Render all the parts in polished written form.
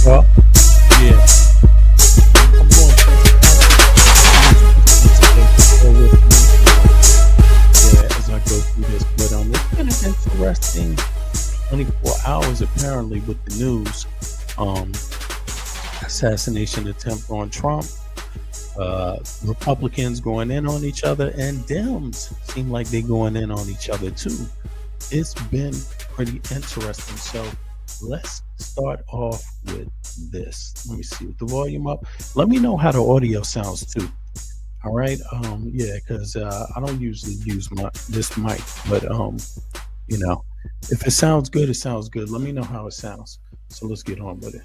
Well, yeah, I'm going to bear with me, as I go through this. But it's been an interesting 24 hours apparently with the news. Assassination attempt on Trump. Republicans going in on each other, and Dems seem like they're going in on each other too. It's been pretty interesting. So let's start off with this. Let me see with the volume up. Let me know how the audio sounds too. All right. Because I don't usually use this mic, but if it sounds good, it sounds good. Let me know how it sounds. So let's get on with it.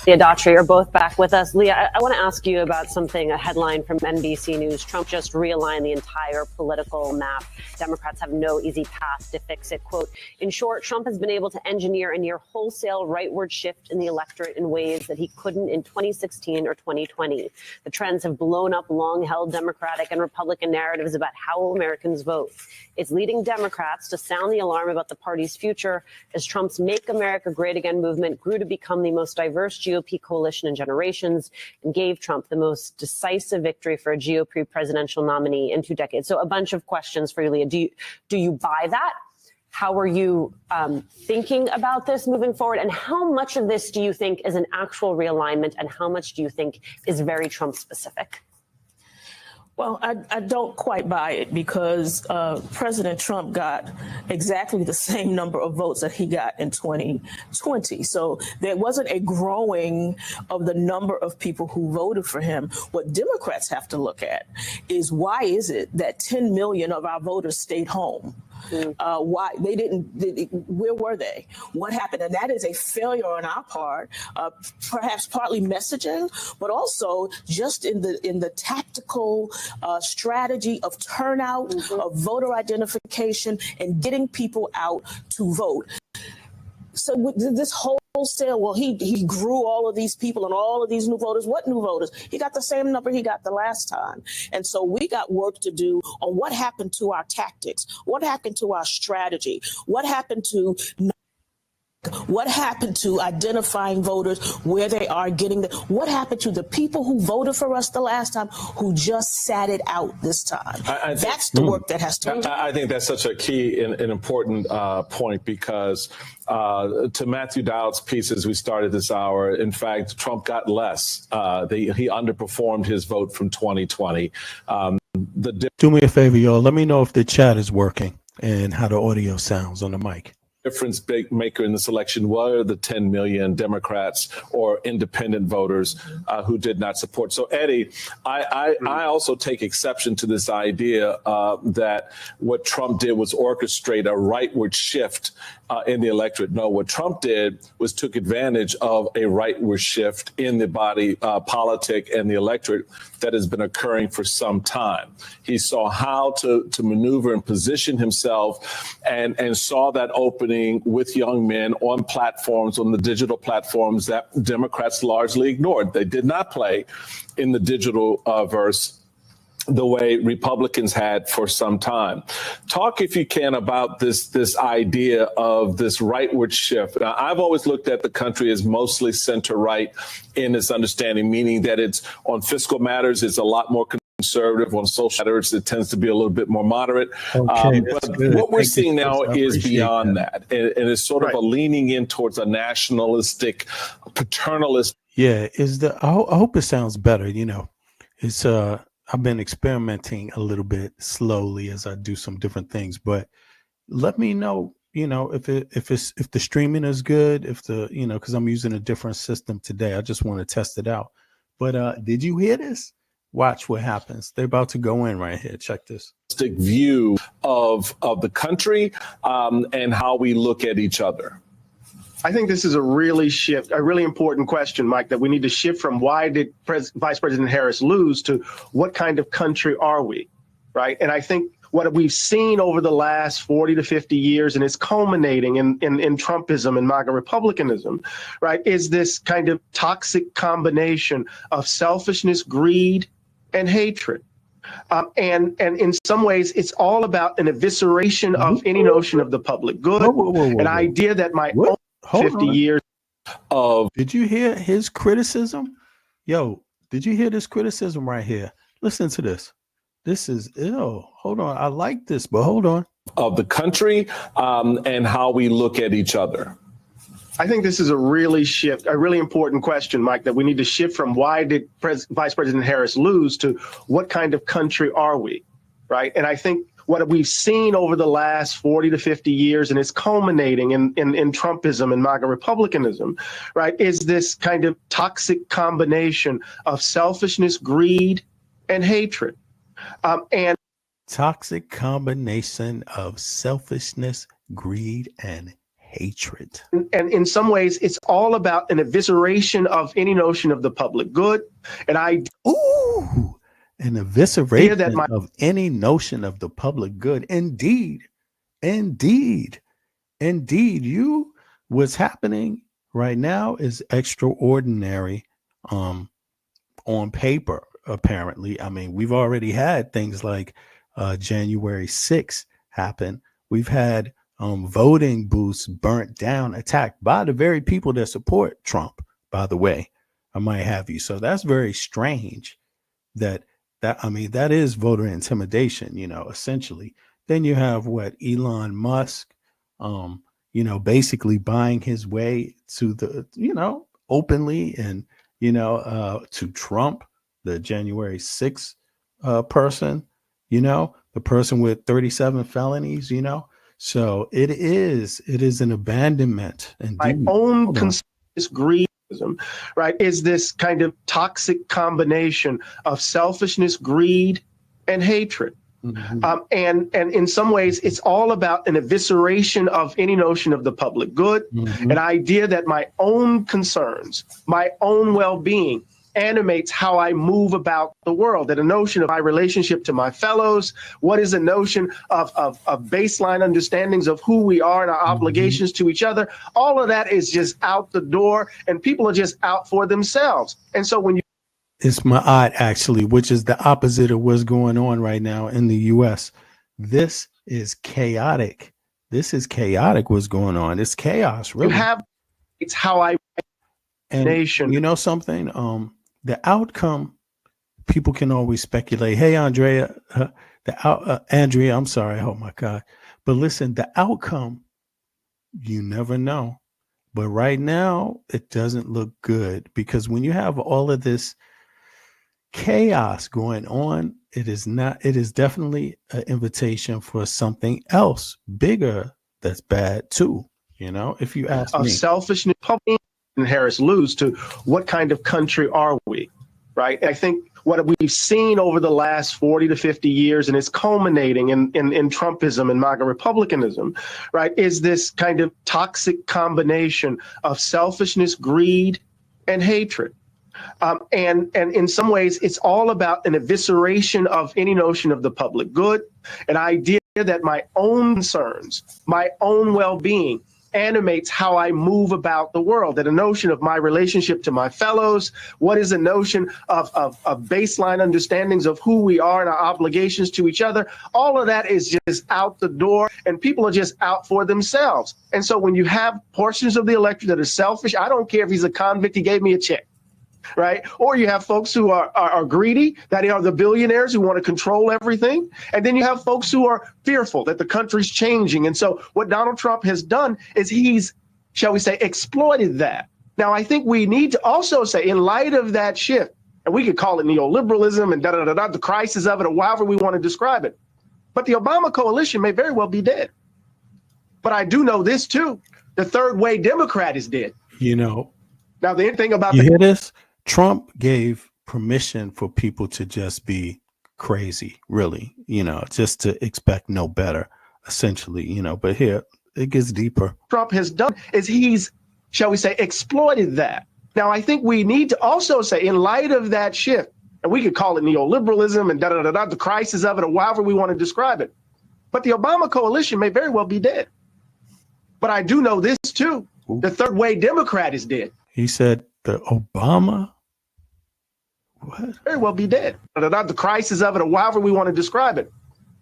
Leah Daughtry are both back with us. Leah, I want to ask you about something, a headline from NBC News. Trump just realigned the entire political map. Democrats have no easy path to fix it. Quote, in short, Trump has been able to engineer a near wholesale rightward shift in the electorate in ways that he couldn't in 2016 or 2020. The trends have blown up long-held Democratic and Republican narratives about how Americans vote. It's leading Democrats to sound the alarm about the party's future as Trump's Make America Great Again movement grew to become the most diverse GOP coalition in generations and gave Trump the most decisive victory for a GOP presidential nominee in 2 decades. So a bunch of questions for you, Leah. Do you buy that? How are you thinking about this moving forward? And how much of this do you think is an actual realignment? And how much do you think is very Trump specific? Well, I don't quite buy it because President Trump got exactly the same number of votes that he got in 2020. So there wasn't a growing of the number of people who voted for him. What Democrats have to look at is why is it that 10 million of our voters stayed home? Why they didn't? Where were they? What happened? And that is a failure on our part, perhaps partly messaging, but also just in the tactical strategy of turnout, of voter identification, and getting people out to vote. So with this wholesale, well, he grew all of these people and all of these new voters. What new voters? He got the same number he got the last time. And so we got work to do on what happened to our tactics, what happened to our strategy, what happened to identifying voters where they are getting what happened to the people who voted for us the last time who just sat it out this time. That's the work that has to be done. I think that's such a key and important point because to Matthew Dowd's piece as we started this hour, in fact, Trump got less. He underperformed his vote from 2020. Do me a favor, y'all. Let me know if the chat is working and how the audio sounds on the mic. Difference maker in this election were the 10 million Democrats or independent voters who did not support. So, Eddie, I also take exception to this idea that what Trump did was orchestrate a rightward shift in the electorate. No, what Trump did was took advantage of a rightward shift in the body politic and the electorate that has been occurring for some time. He saw how to maneuver and position himself and saw that opening with young men on platforms, on the digital platforms that Democrats largely ignored. They did not play in the digital verse the way Republicans had for some time. Talk, if you can, about this idea of this rightward shift. Now, I've always looked at the country as mostly center-right in its understanding, meaning that it's on fiscal matters, it's a lot more conservative. On social matters, it tends to be a little bit more moderate. Okay, but good. what we're Thank seeing you, now Chris. I is appreciate beyond that. And it's sort of a leaning in towards a nationalistic, paternalist. Yeah, I hope it sounds better. It's I've been experimenting a little bit slowly as I do some different things, but let me know, if the streaming is good, because I'm using a different system today. I just want to test it out. But did you hear this? Watch what happens. They're about to go in right here. Check this. View of the country and how we look at each other. I think this is a really important question, Mike, that we need to shift from why did Vice President Harris lose to what kind of country are we, right? And I think what we've seen over the last 40 to 50 years, and it's culminating in Trumpism and MAGA Republicanism, right, is this kind of toxic combination of selfishness, greed, and hatred. And in some ways, it's all about an evisceration of any notion of the public good, an idea that might own 50 years. of Did you hear his criticism? Yo, did you hear this criticism right here? Listen to this. This is ill. Hold on. I like this, but hold on. the country and how we look at each other? I think this is a really important question, Mike, that we need to shift from why did Vice President Harris lose to what kind of country are we, right? And I think what we've seen over the last 40 to 50 years, and it's culminating in Trumpism and MAGA Republicanism, right, is this kind of toxic combination of selfishness, greed, and hatred. And toxic combination of selfishness, greed, and hatred. And in some ways, it's all about an evisceration of any notion of the public good. And an evisceration of any notion of the public good. Indeed. What's happening right now is extraordinary on paper, apparently. I mean, we've already had things like January 6th happen. We've had voting booths burnt down, attacked by the very people that support Trump, by the way. I might have you. So that's very strange that is voter intimidation, essentially. Then you have Elon Musk, basically buying his way to the, openly and, to Trump, the January 6th person, the person with 37 felonies, So it is an abandonment. My own concern is greedism, right? Is this kind of toxic combination of selfishness, greed, and hatred. Mm-hmm. And in some ways, it's all about an evisceration of any notion of the public good, an idea that my own concerns, my own well-being animates how I move about the world, that a notion of my relationship to my fellows, what is a notion of baseline understandings of who we are and our obligations to each other. All of that is just out the door, and people are just out for themselves. And so when you it's Ma'at, actually, which is the opposite of what's going on right now in the U.S. This is chaotic. What's going on. It's chaos, really. It's how I nation. You know something? The outcome, people can always speculate. Hey, Andrea, Andrea, I'm sorry. Oh my God. But listen, the outcome, you never know. But right now, it doesn't look good, because when you have all of this chaos going on, it is definitely an invitation for something else bigger that's bad too. If you ask me. Selfishness, and Harris lose to what kind of country are we, right? I think what we've seen over the last 40 to 50 years, and it's culminating in Trumpism and MAGA Republicanism, right, is this kind of toxic combination of selfishness, greed, and hatred. And in some ways, it's all about an evisceration of any notion of the public good, an idea that my own concerns, my own well-being animates how I move about the world, that a notion of my relationship to my fellows, what is a notion of baseline understandings of who we are and our obligations to each other. All of that is just out the door, and people are just out for themselves. And so when you have portions of the electorate that are selfish, I don't care if he's a convict, he gave me a check. Right? Or you have folks who are greedy, that are the billionaires who want to control everything. And then you have folks who are fearful that the country's changing. And so what Donald Trump has done is he's, shall we say, exploited that. Now, I think we need to also say, in light of that shift, and we could call it neoliberalism and the crisis of it, or however we want to describe it. But the Obama coalition may very well be dead. But I do know this, too. The third way Democrat is dead. Now, the thing about hear this? Trump gave permission for people to just be crazy, really, just to expect no better, essentially, but here it gets deeper. Trump has done is he's, shall we say, exploited that. Now, I think we need to also say, in light of that shift, and we could call it neoliberalism and the crisis of it, or however we want to describe it. But the Obama coalition may very well be dead. But I do know this, too. Ooh. The third way Democrat is dead. He said the Obama. What? Very well be dead. The crisis of it, or however we want to describe it.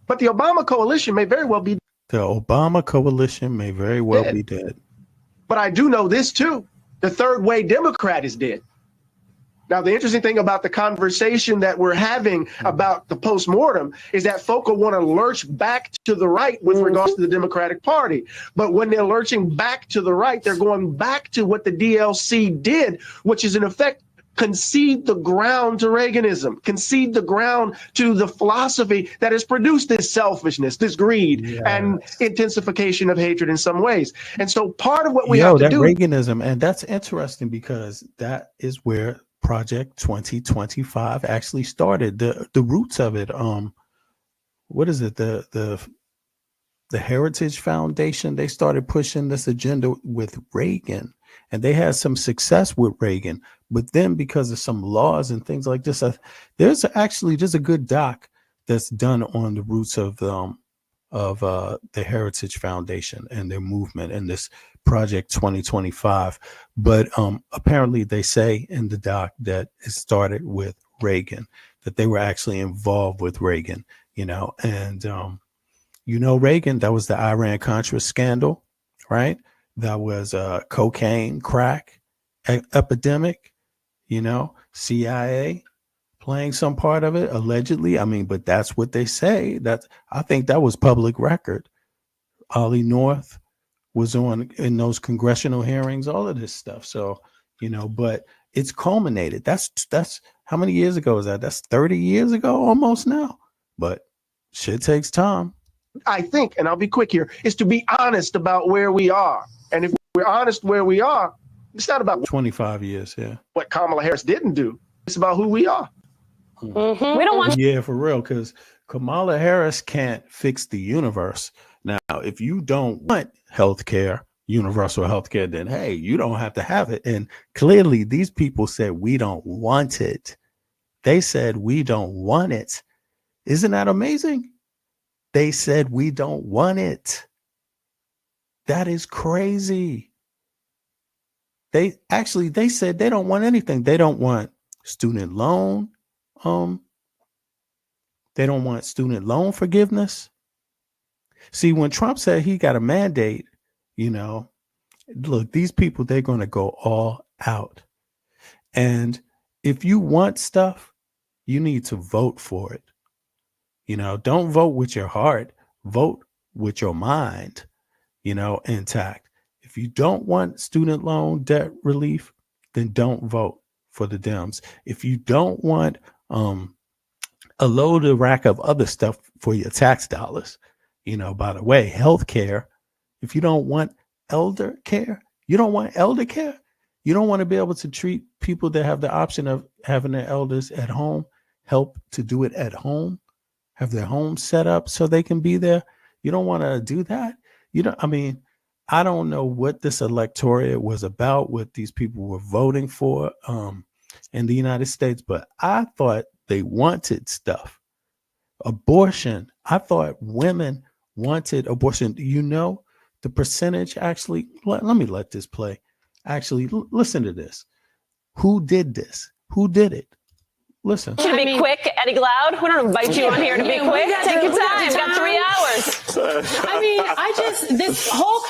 But the Obama coalition may very well be. The Obama coalition may very well be dead. But I do know this, too. The third way Democrat is dead. Now, the interesting thing about the conversation that we're having about the postmortem is that folk will want to lurch back to the right with regards to the Democratic Party. But when they're lurching back to the right, they're going back to what the DLC did, which is in effect concede the ground to Reaganism, concede the ground to the philosophy that has produced this selfishness, this greed, and intensification of hatred in some ways. And so part of what we have to do— Reaganism, and that's interesting because that is where Project 2025 actually started. The roots of it. What is it? The Heritage Foundation. They started pushing this agenda with Reagan, and they had some success with Reagan. But then, because of some laws and things like this, there's a good doc that's done on the roots of the Heritage Foundation and their movement and this Project 2025. But apparently they say in the doc that it started with Reagan, that they were actually involved with Reagan, and Reagan, that was the Iran-Contra scandal, right? That was cocaine, crack epidemic, CIA playing some part of it, allegedly. I mean, but that's what they say. I think that was public record. Ollie North was in those congressional hearings, all of this stuff. So, but it's culminated. That's how many years ago is that? That's 30 years ago almost now. But shit takes time. I think, and I'll be quick here, is to be honest about where we are. And if we're honest where we are, it's not about 25 years, what Kamala Harris didn't do. It's about who we are. Mm-hmm. We don't want— Yeah, for real, because Kamala Harris can't fix the universe. Now, if you don't want healthcare, universal healthcare, then hey, you don't have to have it. And clearly, these people said we don't want it. They said we don't want it. Isn't that amazing? They said we don't want it. That is crazy. They said they don't want anything. They don't want student loan. They don't want student loan forgiveness. See, when Trump said he got a mandate, look, these people, they're going to go all out. And if you want stuff, you need to vote for it. Don't vote with your heart, vote with your mind, intact. If you don't want student loan debt relief, then don't vote for the Dems. If you don't want a loaded rack of other stuff for your tax dollars, by the way, health care, if you don't want elder care, you don't want elder care, you don't want to be able to treat people that have the option of having their elders at home, help to do it at home, have their home set up so they can be there. You don't want to do that. I don't know what this electorate was about, what these people were voting for in the United States, but I thought they wanted stuff. Abortion. I thought women wanted abortion. The percentage actually, let me let this play. Actually, listen to this. Who did this? Who did it? Listen. To be quick, Eddie Glaude. We don't invite you on here to be quick. Take your time. Got 3 hours. This whole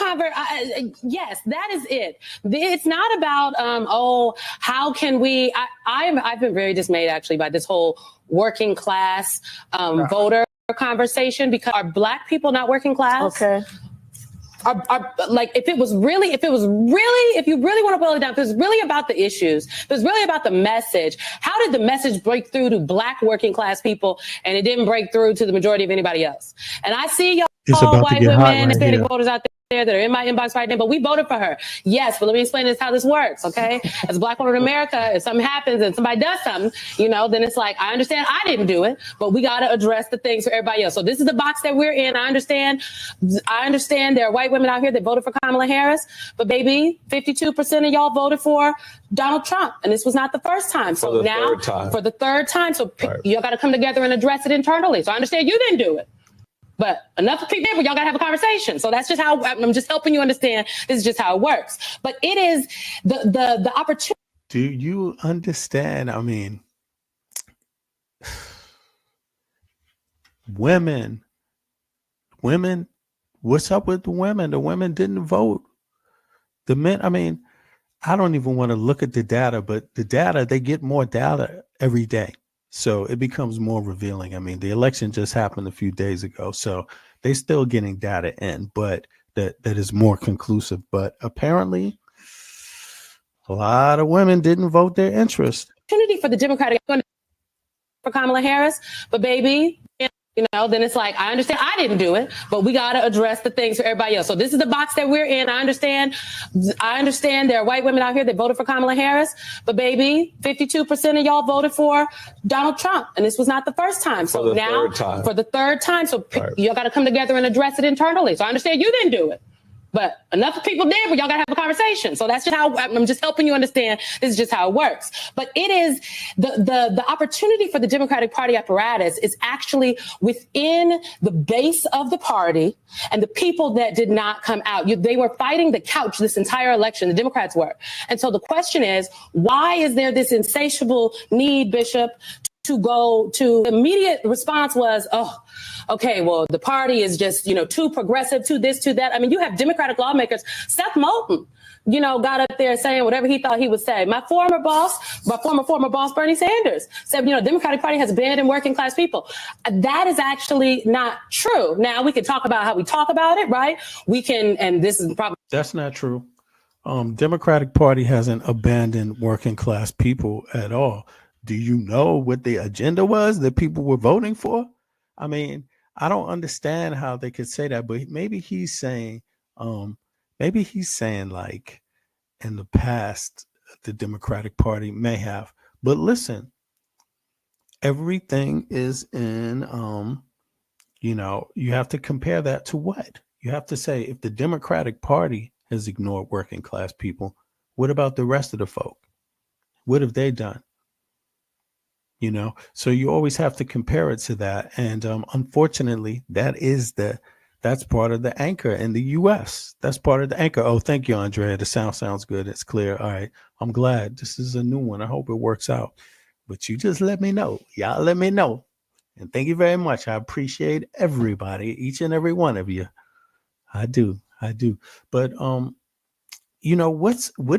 yes, that is it. It's not about, how can we, I've been very dismayed actually by this whole working class voter conversation, because are Black people not working class? Okay. If you really want to boil it down, if it's really about the issues, if it's really about the message, how did the message break through to Black working class people and it didn't break through to the majority of anybody else? And I see y'all white women and Hispanic voters out there that are in my inbox right now, but we voted for her. Yes, but let me explain this how this works, okay? As a Black woman in America, if something happens and somebody does something, then it's like, I understand I didn't do it, but we got to address the things for everybody else. So this is the box that we're in. I understand there are white women out here that voted for Kamala Harris, but baby, 52% of y'all voted for Donald Trump. And this was not the first time. So now for the third time. So y'all got to come together and address it internally. So I understand you didn't do it. But enough people, y'all got to have a conversation. So that's just how I'm just helping you understand. This is just how it works. But it is the opportunity. Do you understand? Women, what's up with the women? The women didn't vote. The men, I don't even want to look at the data, but the data, they get more data every day. So it becomes more revealing. I mean, the election just happened a few days ago, so they're still getting data in, but that is more conclusive. But apparently, a lot of women didn't vote their interest. Opportunity for the Democratic for Kamala Harris, but baby, then it's like, I understand I didn't do it, but we got to address the things for everybody else. So this is the box that we're in. I understand there are white women out here that voted for Kamala Harris, but baby, 52% of y'all voted for Donald Trump. And this was not the first time. So now for the third time. So y'all got to come together and address it internally. So I understand you didn't do it, but enough people did, but y'all got to have a conversation. So that's just how I'm just helping you understand. This is just how it works. But it is the opportunity for the Democratic Party apparatus is actually within the base of the party and the people that did not come out. They were fighting the couch this entire election. The Democrats were. And so the question is, why is there this insatiable need, Bishop, to go to the immediate response was, okay, well, the party is just, too progressive, too this, too that. I mean, you have Democratic lawmakers. Seth Moulton, got up there saying whatever he thought he would say. My former boss, Bernie Sanders, said, Democratic Party has abandoned working class people. That is actually not true. Now, we can talk about how we talk about it, right? We can, and this is probably. That's not true. Democratic Party hasn't abandoned working class people at all. Do you know what the agenda was that people were voting for? I mean, I don't understand how they could say that, but maybe he's saying like in the past, the Democratic Party may have. But listen, everything is in, you have to compare that to what? You have to say, if the Democratic Party has ignored working class people, what about the rest of the folk? What have they done? So you always have to compare it to that. And unfortunately, that's part of the anchor in the U.S. That's part of the anchor. Oh, thank you, Andrea. The sounds good. It's clear. All right. I'm glad. This is a new one. I hope it works out. But you just let me know. Y'all let me know. And thank you very much. I appreciate everybody, each and every one of you. I do. But what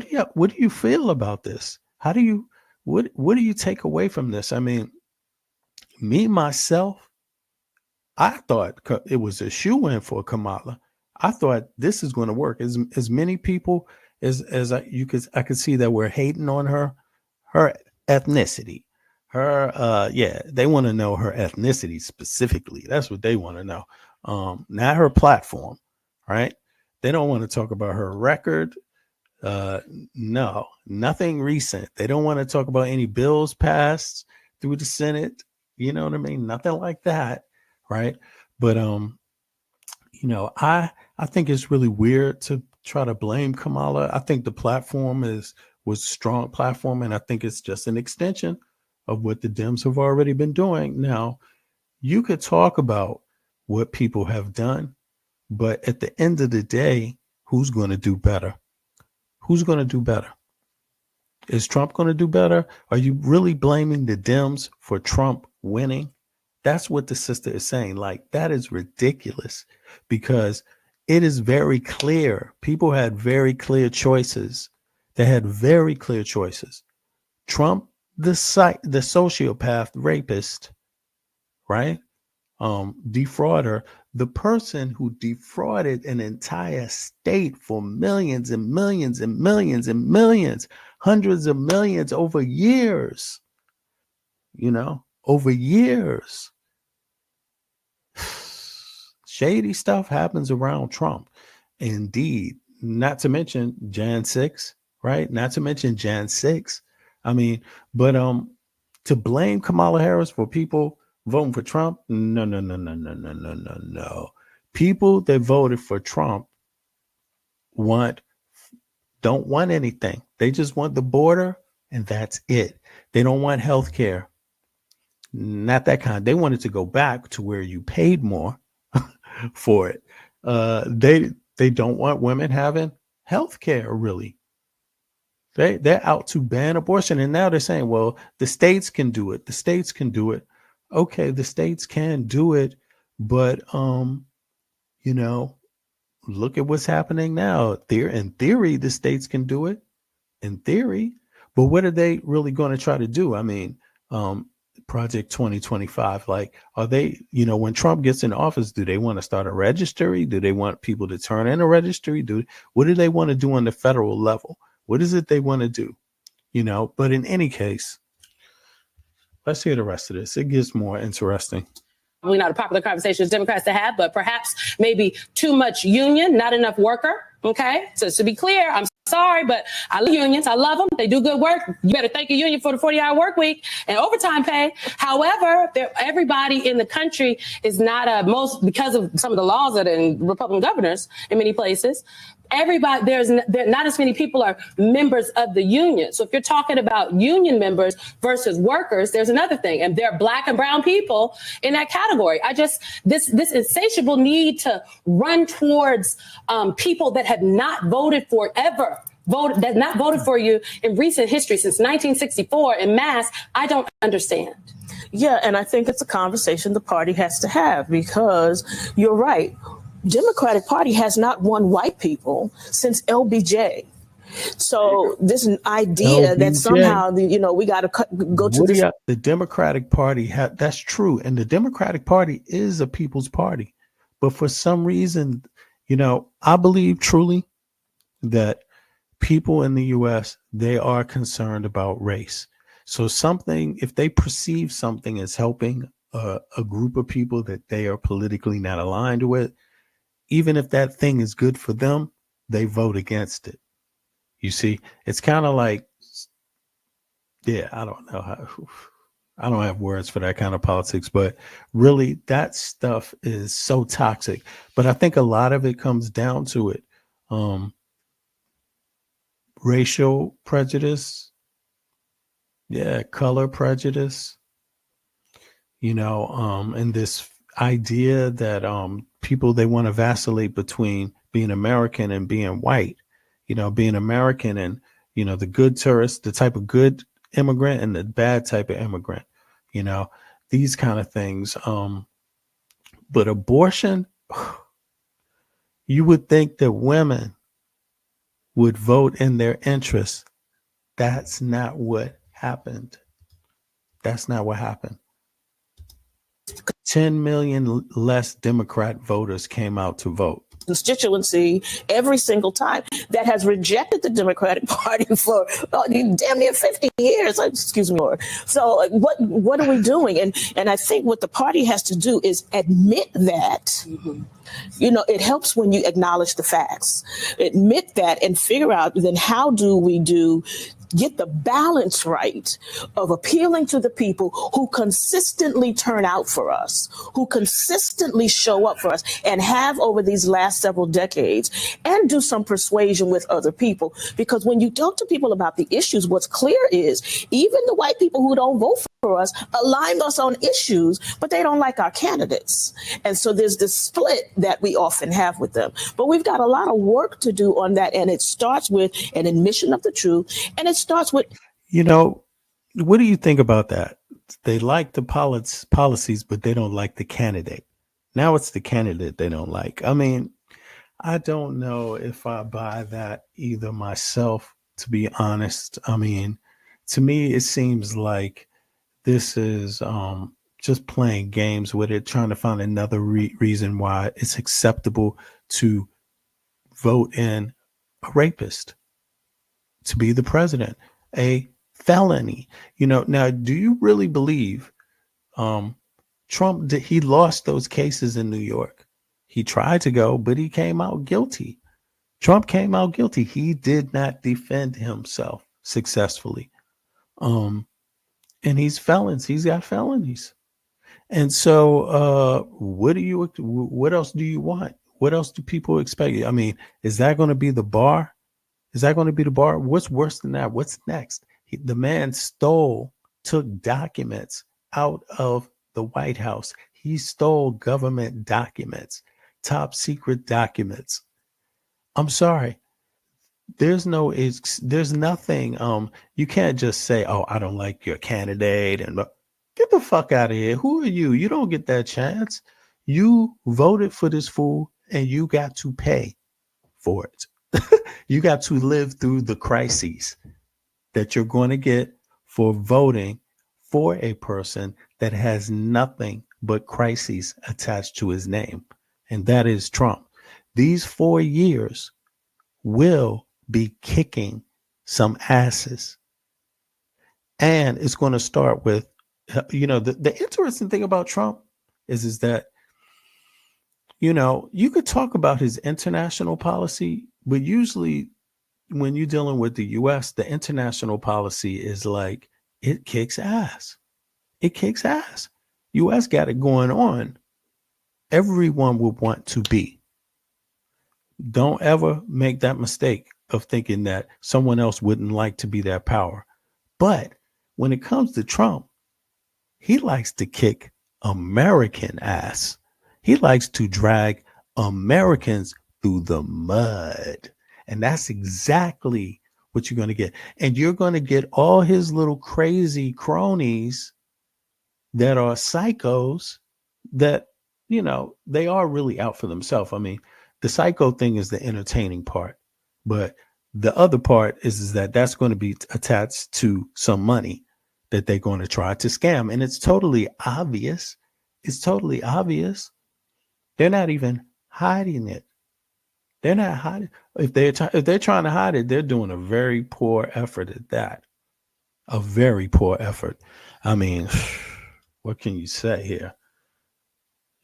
do you feel about this? What do you take away from this? I mean, me, myself, I thought it was a shoe-in for Kamala. I thought this is going to work. As many people as I could see that were hating on her ethnicity. They want to know her ethnicity specifically. That's what they want to know. Not her platform, right? They don't want to talk about her record. No, nothing recent. They don't want to talk about any bills passed through the Senate. You know what I mean? Nothing like that. Right. But, I think it's really weird to try to blame Kamala. I think the platform was a strong platform. And I think it's just an extension of what the Dems have already been doing. Now, you could talk about what people have done, but at the end of the day, who's going to do better? Who's going to do better? Is Trump going to do better? Are you really blaming the Dems for Trump winning? That's what the sister is saying. Like, that is ridiculous because it is very clear. People had very clear choices. They had very clear choices. Trump, the sociopath, rapist, right? Defrauder, the person who defrauded an entire state for millions and millions and millions and millions, hundreds of millions over years, over years. Shady stuff happens around Trump. Indeed. Not to mention Jan 6, right? Not to mention Jan 6. I mean, but to blame Kamala Harris for people voting for Trump? No. People that voted for Trump don't want anything. They just want the border and that's it. They don't want health care. Not that kind. They wanted to go back to where you paid more for it. They don't want women having health care, really. They're out to ban abortion. And now they're saying, well, the states can do it. The states can do it. Okay, the states can do it, but look at what's happening now. In theory, the states can do it. in theory. But what are they really going to try to do? I mean, Project 2025, like, are they, when Trump gets in office, do they want to start a registry? Do they want people to turn in a registry? What do they want to do on the federal level? What is it they want to do? But in any case, let's hear the rest of this. It gets more interesting. Probably not a popular conversation as Democrats to have, but perhaps maybe too much union, not enough worker. Okay. So to be clear, I'm sorry, but I love unions. I love them. They do good work. You better thank your union for the 40-hour work week and overtime pay. However, everybody in the country is not because of some of the laws that are in Republican governors in many places. Everybody, there not as many people are members of the union. So if you're talking about union members versus workers, there's another thing. And there are Black and brown people in that category. This insatiable need to run towards people that have not voted for that not voted for you in recent history since 1964 en masse, I don't understand. Yeah, and I think it's a conversation the party has to have, because you're right. Democratic Party has not won white people since LBJ. So this idea that somehow, we got to go to this. The Democratic Party, that's true. And the Democratic Party is a people's party. But for some reason, I believe truly that people in the U.S., they are concerned about race. So if they perceive something as helping a group of people that they are politically not aligned with, even if that thing is good for them, they vote against it. You see, it's kind of like, I don't know I don't have words for that kind of politics, but really that stuff is so toxic. But I think a lot of it comes down to it. Racial prejudice. Yeah. Color prejudice, and this idea that, people, they want to vacillate between being American and being white, being American and, the good tourist, the type of good immigrant and the bad type of immigrant, these kind of things. But abortion, you would think that women would vote in their interests. That's not what happened. That's not what happened. 10 million less Democrat voters came out to vote. Constituency every single time that has rejected the Democratic Party for damn near 50 years. Excuse me, Lord. So what are we doing? And I think what the party has to do is admit that. Mm-hmm. It helps when you acknowledge the facts, admit that, and figure out then how do we get the balance right of appealing to the people who consistently turn out for us, who consistently show up for us and have over these last several decades, and do some persuasion with other people. Because when you talk to people about the issues, what's clear is even the white people who don't vote for us align us on issues, but they don't like our candidates. And so there's this split that we often have with them. But we've got a lot of work to do on that. And it starts with an admission of the truth. And it starts with, what do you think about that? They like the policies, but they don't like the candidate. Now it's the candidate they don't like. I mean, I don't know if I buy that either myself, to be honest. I mean, to me, it seems like this is just playing games with it, trying to find another reason why it's acceptable to vote in a rapist to be the president, a felony. Now, do you really believe Trump, he lost those cases in New York? He tried to go, but he came out guilty. Trump came out guilty. He did not defend himself successfully. And he's got felonies. And so what else do you want? What else do people expect? I mean, is that going to be the bar? What's worse than that? What's next? The man took documents out of the White House. He stole government documents, top secret documents. I'm sorry. There's nothing. You can't just say, "Oh, I don't like your candidate," and get the fuck out of here. Who are you? You don't get that chance. You voted for this fool and you got to pay for it. You got to live through the crises that you're going to get for voting for a person that has nothing but crises attached to his name, and that is Trump. These 4 years will be kicking some asses. And it's going to start with, the interesting thing about Trump is that, you could talk about his international policy, but usually when you're dealing with the US, the international policy is like, it kicks ass. It kicks ass. US got it going on. Everyone would want to be. Don't ever make that mistake of thinking that someone else wouldn't like to be that power. But when it comes to Trump, he likes to kick American ass. He likes to drag Americans through the mud. And that's exactly what you're going to get. And you're going to get all his little crazy cronies that are psychos that, they are really out for themselves. I mean, the psycho thing is the entertaining part, but the other part is that that's going to be attached to some money that they're going to try to scam. And it's totally obvious. It's totally obvious. They're not even hiding it. They're not hiding. If they're trying to hide it, they're doing a very poor effort at that. A very poor effort. I mean, what can you say here?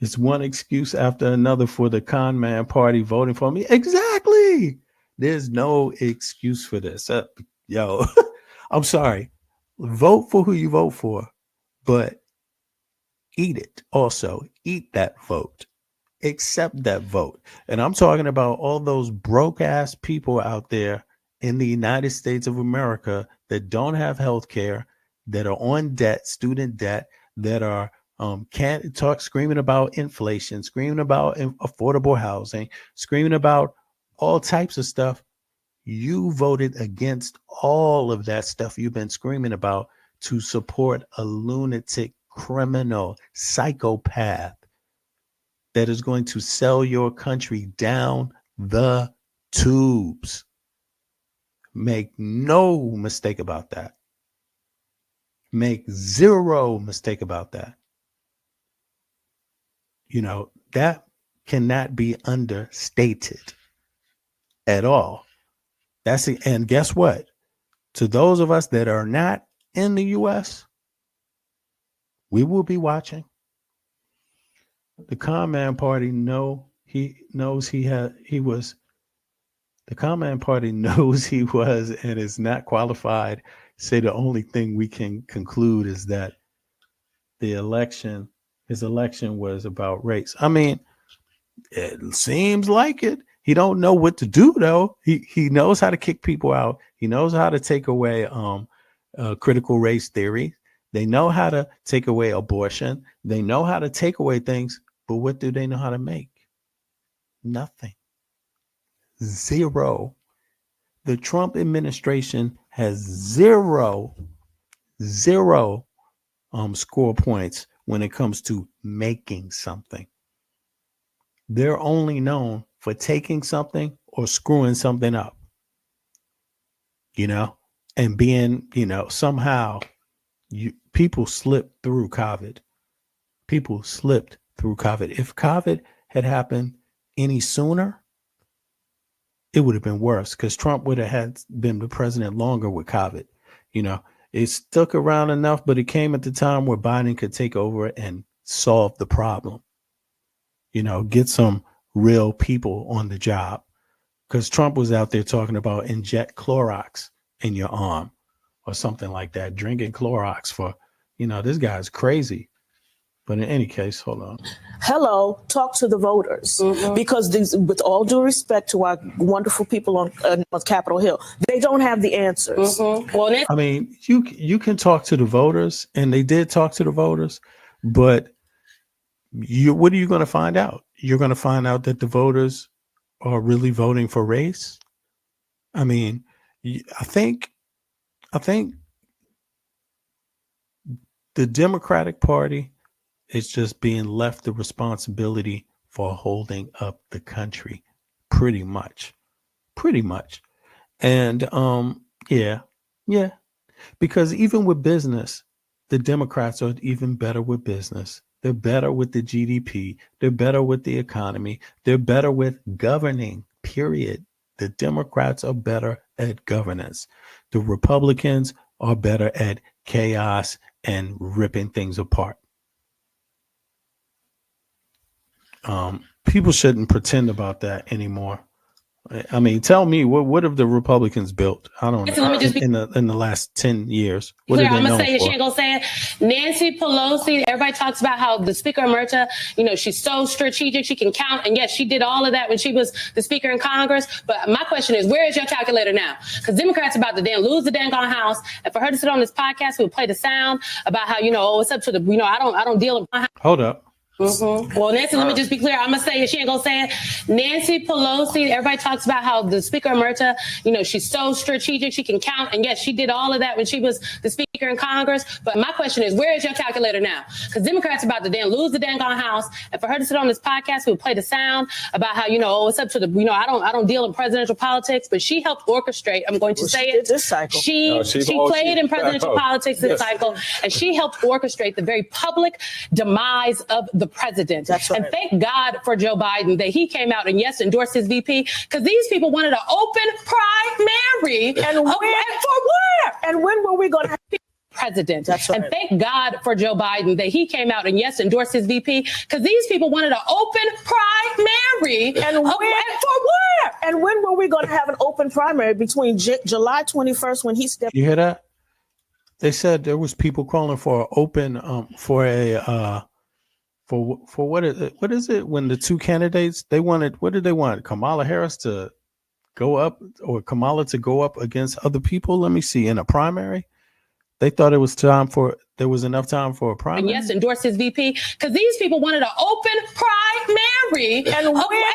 It's one excuse after another for the con man party voting for me. Exactly. There's no excuse for this. Yo, I'm sorry. Vote for who you vote for, but eat it also. Eat that vote. Accept that vote. And I'm talking about all those broke ass people out there in the United States of America that don't have health care, that are on debt, student debt, that are can't talk, screaming about inflation, screaming about affordable housing, screaming about all types of stuff. You voted against all of that stuff you've been screaming about to support a lunatic, criminal, psychopath that is going to sell your country down the tubes. Make no mistake about that. Make zero mistake about that. That cannot be understated at all. And guess what? To those of us that are not in the US, we will be watching. The con man party the con man party knows he was and is not qualified. Say the only thing we can conclude is that his election was about race. I mean, it seems like it. He don't know what to do though. He knows how to kick people out. He knows how to take away critical race theory. They know how to take away abortion. They know how to take away things, but what do they know how to make? Nothing. Zero. The Trump administration has zero score points when it comes to making something. They're only known for taking something or screwing something up, and being, somehow people slipped through COVID. People slipped through COVID. If COVID had happened any sooner, it would have been worse because Trump would have had been the president longer with COVID. It stuck around enough, but it came at the time where Biden could take over and solve the problem. Get some real people on the job, because Trump was out there talking about inject Clorox in your arm or something like that, drinking Clorox for, this guy's crazy. But in any case, hold on. Hello, talk to the voters, because with all due respect to our wonderful people on Capitol Hill, they don't have the answers. Well, I mean, you can talk to the voters, and they did talk to the voters, but what are you going to find out? You're going to find out that the voters are really voting for race. I mean, I think the Democratic Party is just being left the responsibility for holding up the country, pretty much. pretty much. And yeah, yeah, because even with business, the Democrats are even better with business. They're better with the GDP. They're better with the economy. They're better with governing, period. The Democrats are better at governance. The Republicans are better at chaos and ripping things apart. People shouldn't pretend about that anymore. I mean, tell me, what have the Republicans built? I don't know. Let me just be in the last 10 years. What clear. are they I'm gonna known say it. She for? ain't gonna say it. Nancy Pelosi. Everybody talks about how the Speaker emerita, she's so strategic. She can count, and yes, she did all of that when she was the Speaker in Congress. But my question is, where is your calculator now? Because Democrats are about to then lose the dang on House, and for her to sit on this podcast, we'll play the sound about how it's up to the I don't deal in. Hold up. Mm-hmm. Well, Nancy, let me just be clear. I'm gonna say it. She ain't gonna say it. Nancy Pelosi. Everybody talks about how the Speaker emerita, she's so strategic. She can count, and yes, she did all of that when she was the Speaker in Congress. But my question is, where is your calculator now? Because Democrats are about to then lose the dang on House, and for her to sit on this podcast, we'll play the sound about how it's up to the I don't deal in presidential politics, but she helped orchestrate. I'm going to say it. This cycle. She played in presidential politics this cycle, and she helped orchestrate the very public demise of the president. That's right. And thank God for Joe Biden that he came out and endorsed his VP, because these people wanted an open primary. And for where? And when were we going to have president? That's right. And thank God for Joe Biden that he came out and endorsed his VP, because these people wanted an open primary. And for where? And when were we going to have an open primary between July 21st when he stepped? You hear that? They said there was people calling for an open for what is it when the two candidates what did they want? Kamala Harris to go up, or Kamala to go up against other people? Let me see, in a primary. They thought there was enough time for a primary. And yes, endorsed his VP, because these people wanted an open primary. And for where?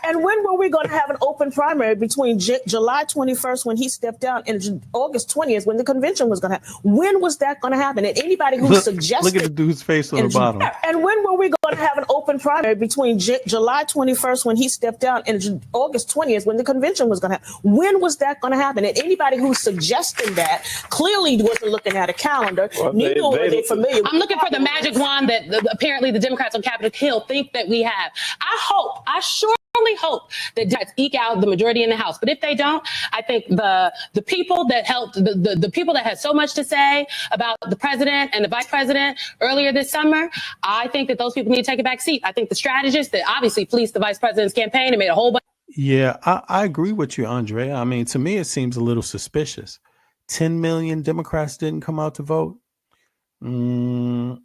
And when were we going to have an open primary between July 21st when he stepped down and August 20th when the convention was going to happen? When was that going to happen? And anybody who suggested... Look at the dude's face on the bottom. And when were we going to have an open primary between July 21st when he stepped down and August 20th when the convention was going to happen? When was that going to happen? And anybody who suggested that clearly wasn't looking at a calendar. I'm looking for the magic wand that apparently the Democrats on Capitol Hill think that we have. I surely hope that Democrats eke out the majority in the House. But if they don't, I think the people that helped, the people that had so much to say about the president and the vice president earlier this summer, I think that those people need to take a back seat. I think the strategists that obviously fleeced the vice president's campaign and made a whole bunch. Yeah, I agree with you, Andre. I mean, to me, it seems a little suspicious. 10 million Democrats didn't come out to vote. Elon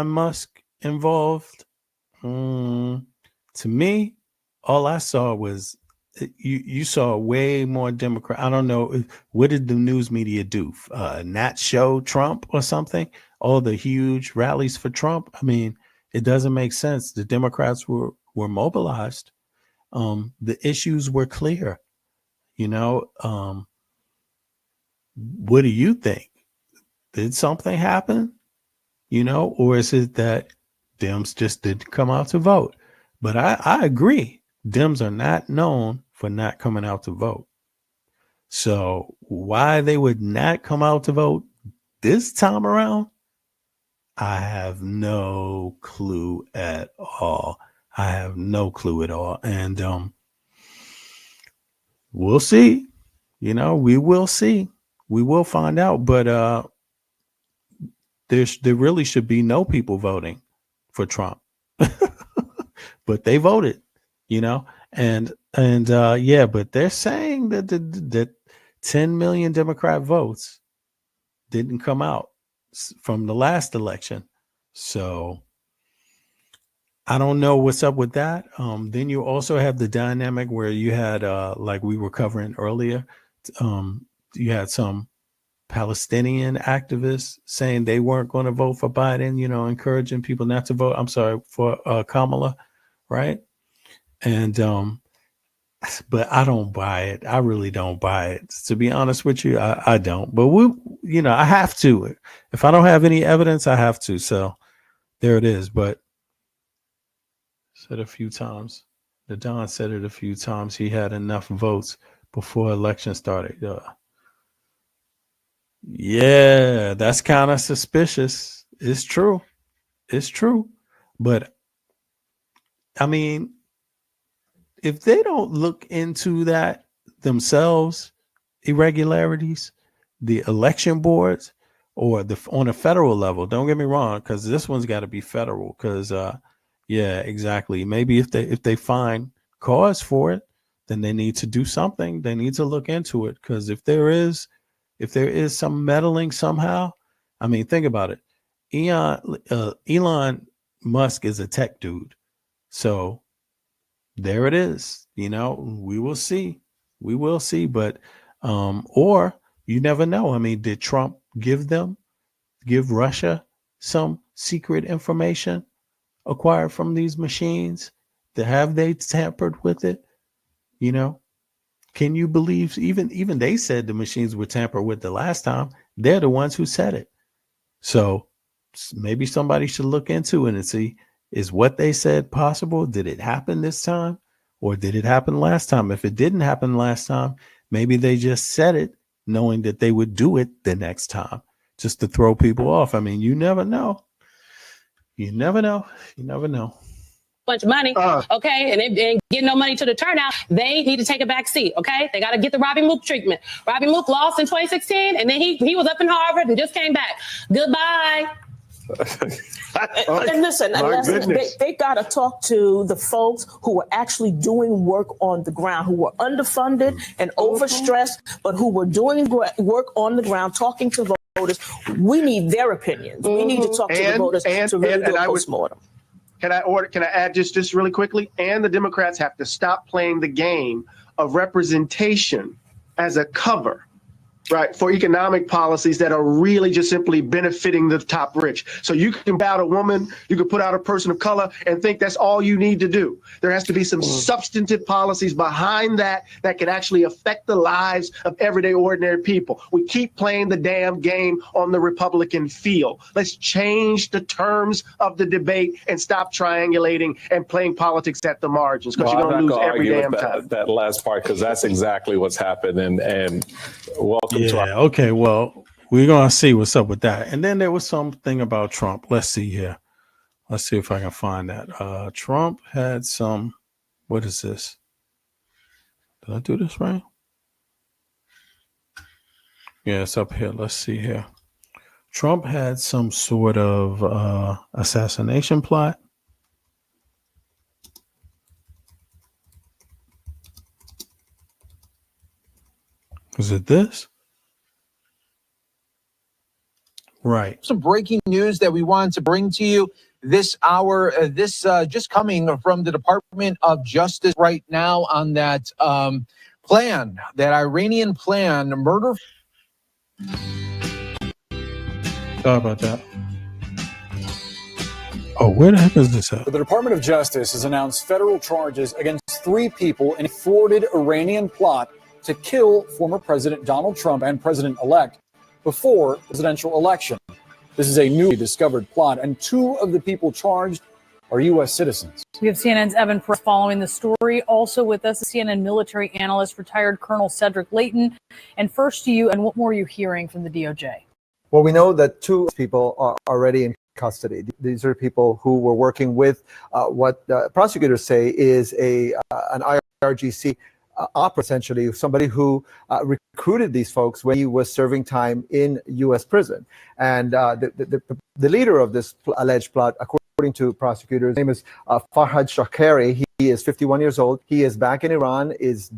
Musk involved. To me, all I saw was you saw way more Democrat. I don't know, what did the news media do? Not show Trump or something? All the huge rallies for Trump. I mean, it doesn't make sense. The Democrats were mobilized. The issues were clear. What do you think? Did something happen? Or is it that Dems just didn't come out to vote? But I agree. Dems are not known for not coming out to vote. So why they would not come out to vote this time around, I have no clue at all. And we'll see. We will see. We will find out. But there really should be no people voting for Trump. But they voted, and but they're saying that 10 million Democrat votes didn't come out from the last election. So I don't know what's up with that. Then you also have the dynamic where you had, like we were covering earlier, you had some Palestinian activists saying they weren't going to vote for Biden, encouraging people not to vote. I'm sorry, for Kamala, right? And but I don't buy it. I really don't buy it. To be honest with you, I don't. But I have to. If I don't have any evidence, I have to. So there it is. But said a few times, The Don said it a few times. He had enough votes before election started. Yeah, that's kind of suspicious. It's true. It's true. But I mean, if they don't look into that themselves, irregularities, the election boards, or on a federal level, don't get me wrong, because this one's got to be federal. Because yeah, exactly. Maybe if they find cause for it, then they need to do something. They need to look into it. Because if there is some meddling somehow, I mean, think about it. Elon Musk is a tech dude, so there it is. You know, we will see. We will see. But or you never know. I mean, did Trump give Russia some secret information acquired from these machines? Have they tampered with it? You know, can you believe even they said the machines were tampered with the last time? They're the ones who said it. So maybe somebody should look into it and see, is what they said possible? Did it happen this time? Or did it happen last time? If it didn't happen last time, maybe they just said it knowing that they would do it the next time just to throw people off. I mean, you never know. You never know. You never know. Bunch of money, okay, and they ain't getting no money to the turnout. They need to take a back seat, okay? They got to get the Robbie Mook treatment. Robbie Mook lost in 2016, and then he was up in Harvard and just came back. Goodbye. And listen, they got to talk to the folks who were actually doing work on the ground, who were underfunded and overstressed, but who were doing work on the ground, talking to voters. We need their opinions. We need to talk to the voters to really do a postmortem. Can I add just really quickly? And the Democrats have to stop playing the game of representation as a cover, right, for economic policies that are really just simply benefiting the top rich. So you can put out a woman, you can put out a person of color and think that's all you need to do. There has to be some substantive policies behind that can actually affect the lives of everyday ordinary people. We keep playing the damn game on the Republican field. Let's change the terms of the debate and stop triangulating and playing politics at the margins, because you're going to lose every damn time. That last part, because that's exactly what's happened. And welcome. Yeah, okay, well, we're going to see what's up with that. And then there was something about Trump. Let's see here. Let's see if I can find that. Trump had some, what is this? Did I do this right? Yeah, it's up here. Let's see here. Trump had some sort of assassination plot. Was it this? Right. Some breaking news that we wanted to bring to you this hour. This just coming from the Department of Justice right now on that plan, that Iranian plan, murder. Sorry about that. Oh, where the heck is this at? The Department of Justice has announced federal charges against 3 people in a thwarted Iranian plot to kill former President Donald Trump and President-elect before the presidential election. This is a newly discovered plot, and 2 of the people charged are U.S. citizens. We have CNN's Evan Perez following the story. Also with us, CNN military analyst, retired Colonel Cedric Layton. And first to you, and what more are you hearing from the DOJ? Well, we know that 2 people are already in custody. These are people who were working with what prosecutors say is an IRGC opera, essentially, somebody who recruited these folks when he was serving time in U.S. prison. And the leader of this alleged plot, according to prosecutors, his name is Farhad Shakari. He is 51 years old. He is back in Iran, is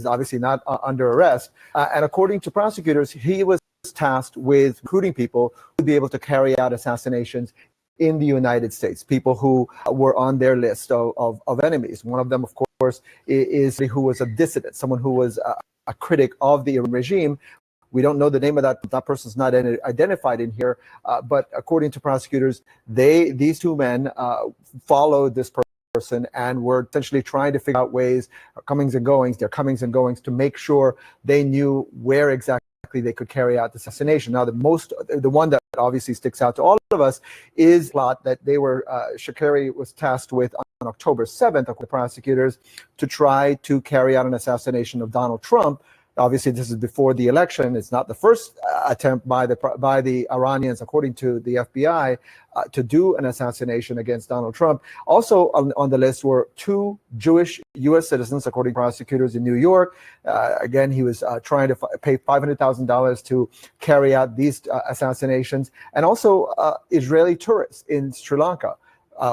obviously not under arrest. And according to prosecutors, he was tasked with recruiting people who would be able to carry out assassinations in the United States, people who were on their list of enemies. One of them, of course, is who was a dissident, someone who was a critic of the regime. We don't know the name of that person's not identified in here, but according to prosecutors, these 2 men followed this person and were essentially trying to figure out ways, their comings and goings, to make sure they knew where exactly they could carry out the assassination. Now, the one that obviously sticks out to all of us is a plot that they were, Shakari was tasked with on October 7th, according to prosecutors, to try to carry out an assassination of Donald Trump. Obviously, this is before the election. It's not the first attempt by the Iranians, according to the FBI, to do an assassination against Donald Trump. Also on the list were two Jewish U.S. citizens, according to prosecutors in New York. Again, he was trying to pay $500,000 to carry out these assassinations. And also Israeli tourists in Sri Lanka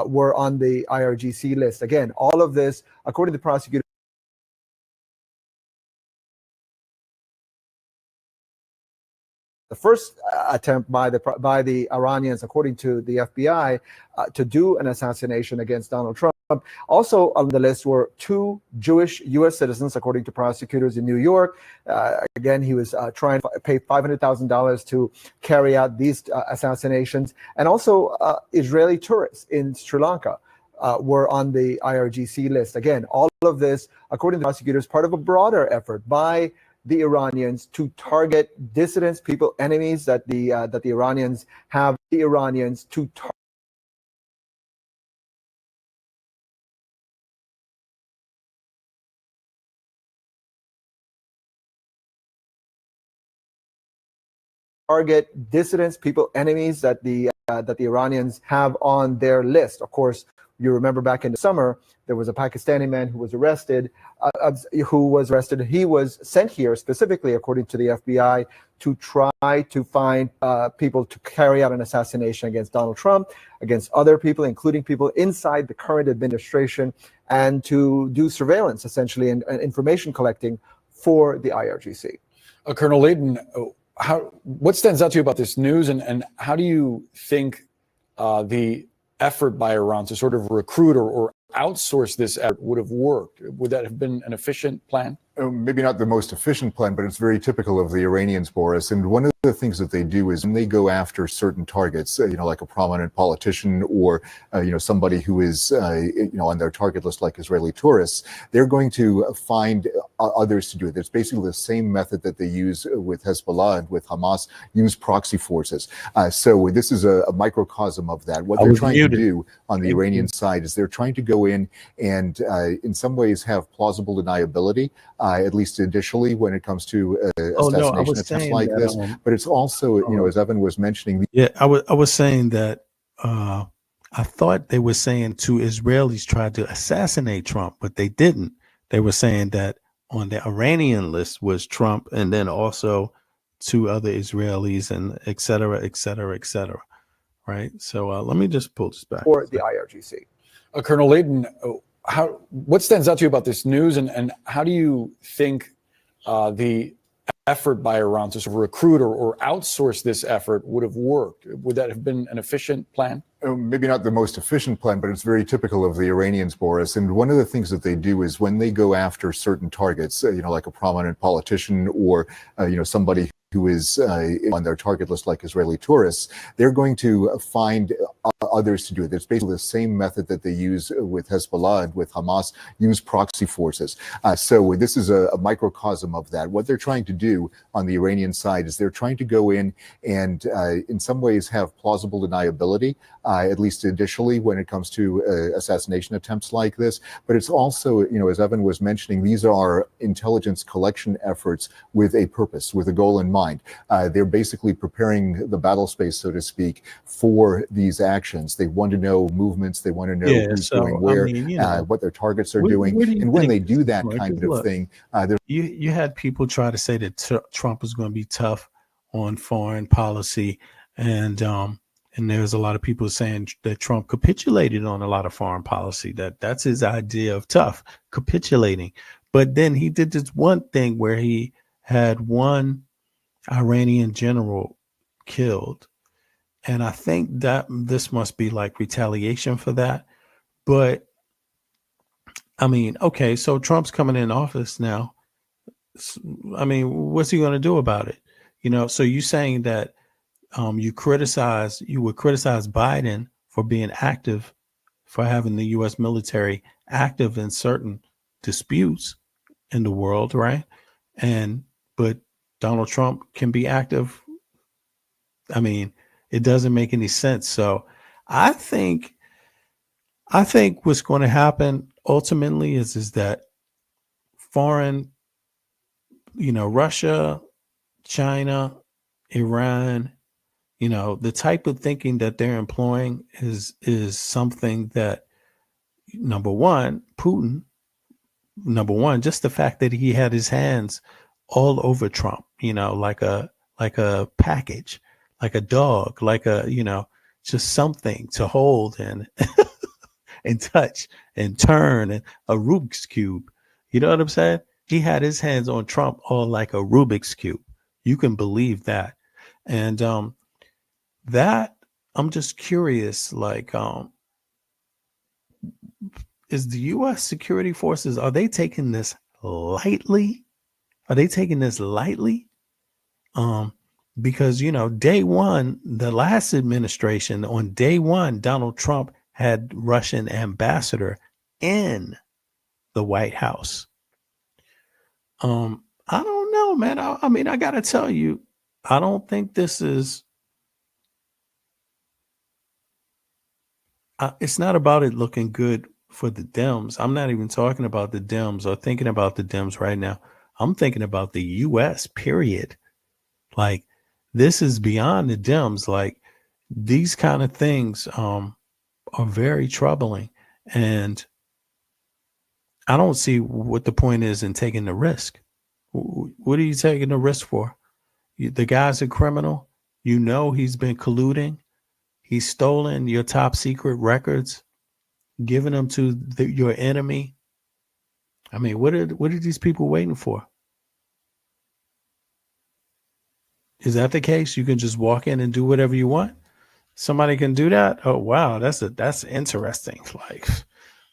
were on the IRGC list. Again, all of this, according to prosecutors, the first attempt by the Iranians, according to the FBI, to do an assassination against Donald Trump. Also on the list were two Jewish U.S. citizens, according to prosecutors in New York. Again, he was trying to pay $500,000 to carry out these assassinations. And also Israeli tourists in Sri Lanka were on the IRGC list. Again, all of this, according to prosecutors, part of a broader effort by the Iranians to target dissidents, people, enemies that the Iranians have. The Iranians to target dissidents, people, enemies that the Iranians have on their list. Of course, you remember back in the summer, there was a Pakistani man who was arrested. He was sent here specifically, according to the FBI, to try to find people to carry out an assassination against Donald Trump, against other people, including people inside the current administration, and to do surveillance, essentially, and information collecting for the IRGC. Colonel Layton, what stands out to you about this news, and how do you think the effort by Iran to sort of recruit or outsource this effort would have worked? Would that have been an efficient plan? Maybe not the most efficient plan, but it's very typical of the Iranians, Boris. And one of the things that they do is when they go after certain targets, like a prominent politician or, somebody who is, on their target list, like Israeli tourists, they're going to find others to do it. It's basically the same method that they use with Hezbollah and with Hamas, use proxy forces. So this is a microcosm of that. What they're trying to do on the Iranian side is they're trying to go in and in some ways have plausible deniability, at least initially, when it comes to assassination attempts like this. But it's also, as Evan was mentioning. Yeah, I was saying that I thought they were saying two Israelis tried to assassinate Trump, but they didn't. They were saying that on the Iranian list was Trump, and then also two other Israelis, and et cetera, et cetera, et cetera. Right. So let me just pull this back. Or the IRGC. Colonel Layton, what stands out to you about this news, and how do you think the effort by Iran to sort of recruit or outsource this effort would have worked? Would that have been an efficient plan? Maybe not the most efficient plan, but it's very typical of the Iranians, Boris. And one of the things that they do is when they go after certain targets, like a prominent politician or, somebody who is on their target list, like Israeli tourists, they're going to find others to do it. It's basically the same method that they use with Hezbollah and with Hamas, use proxy forces. So this is a microcosm of that. What they're trying to do on the Iranian side is they're trying to go in and in some ways have plausible deniability, at least initially, when it comes to assassination attempts like this. But it's also, as Evan was mentioning, these are intelligence collection efforts with a purpose, with a goal in mind. They're basically preparing the battle space, so to speak, for these actions. They want to know movements. They want to know who's doing where, what their targets are doing. And when they do that kind of thing, you had people try to say that Trump was going to be tough on foreign policy, and there's a lot of people saying that Trump capitulated on a lot of foreign policy. That's his idea of tough, capitulating. But then he did this one thing where he had one Iranian general killed, and I think that this must be like retaliation for that. But I mean, okay, so Trump's coming in office now. I mean, what's he going to do about it? So you saying that you would criticize Biden for being active, for having the U.S. military active in certain disputes in the world, right? But Donald Trump can be active. I mean, It doesn't make any sense. So I think what's going to happen ultimately is that foreign, Russia, China, Iran, the type of thinking that they're employing is something that, Putin, just the fact that he had his hands all over Trump, like a package, like a dog, like just something to hold and and touch and turn, and a Rubik's cube. You know what I'm saying? He had his hands on Trump all like a Rubik's cube. You can believe that. And that I'm just curious, like, is the U.S. security forces, are they taking this lightly? Because, day one, the last administration, on day one, Donald Trump had Russian ambassador in the White House. I don't know, man. I mean, I got to tell you, I don't think this is, it's not about it looking good for the Dems. I'm not even talking about the Dems or thinking about the Dems right now. I'm thinking about the U.S., period. Like, this is beyond the Dems. Like, these kind of things are very troubling. And I don't see what the point is in taking the risk. What are you taking the risk for? The guy's a criminal. He's been colluding. He's stolen your top secret records, giving them to your enemy. I mean, what are these people waiting for? Is that the case? You can just walk in and do whatever you want? Somebody can do that? Oh, wow. That's interesting. Like,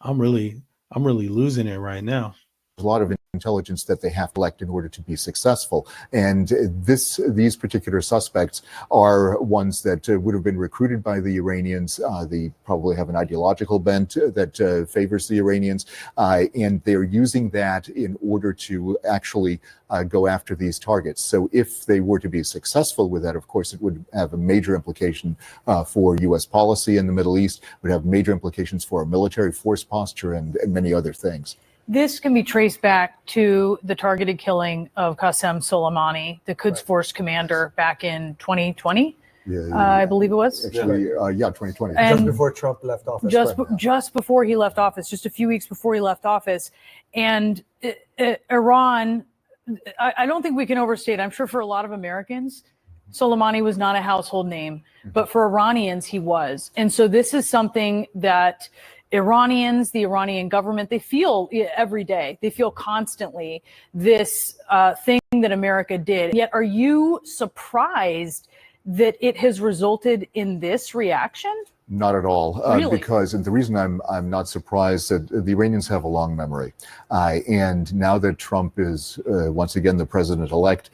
I'm really losing it right now. A lot of intelligence that they have to collect in order to be successful. And these particular suspects are ones that would have been recruited by the Iranians. They probably have an ideological bent that favors the Iranians. And they're using that in order to actually go after these targets. So if they were to be successful with that, of course, it would have a major implication for U.S. policy in the Middle East, would have major implications for our military force posture and many other things. This can be traced back to the targeted killing of Qasem Soleimani, the Quds Force commander, back in 2020. I believe it was. Actually, 2020. Just before Trump left office. Just before he left office, just a few weeks before he left office. And Iran, I don't think we can overstate. I'm sure for a lot of Americans, Soleimani was not a household name, but for Iranians, he was. And so this is something that Iranians, the Iranian government, they feel every day. They feel constantly this thing that America did. Yet, are you surprised that it has resulted in this reaction? Not at all, Really? Because, and the reason I'm not surprised, that the Iranians have a long memory, and now that Trump is once again the president-elect,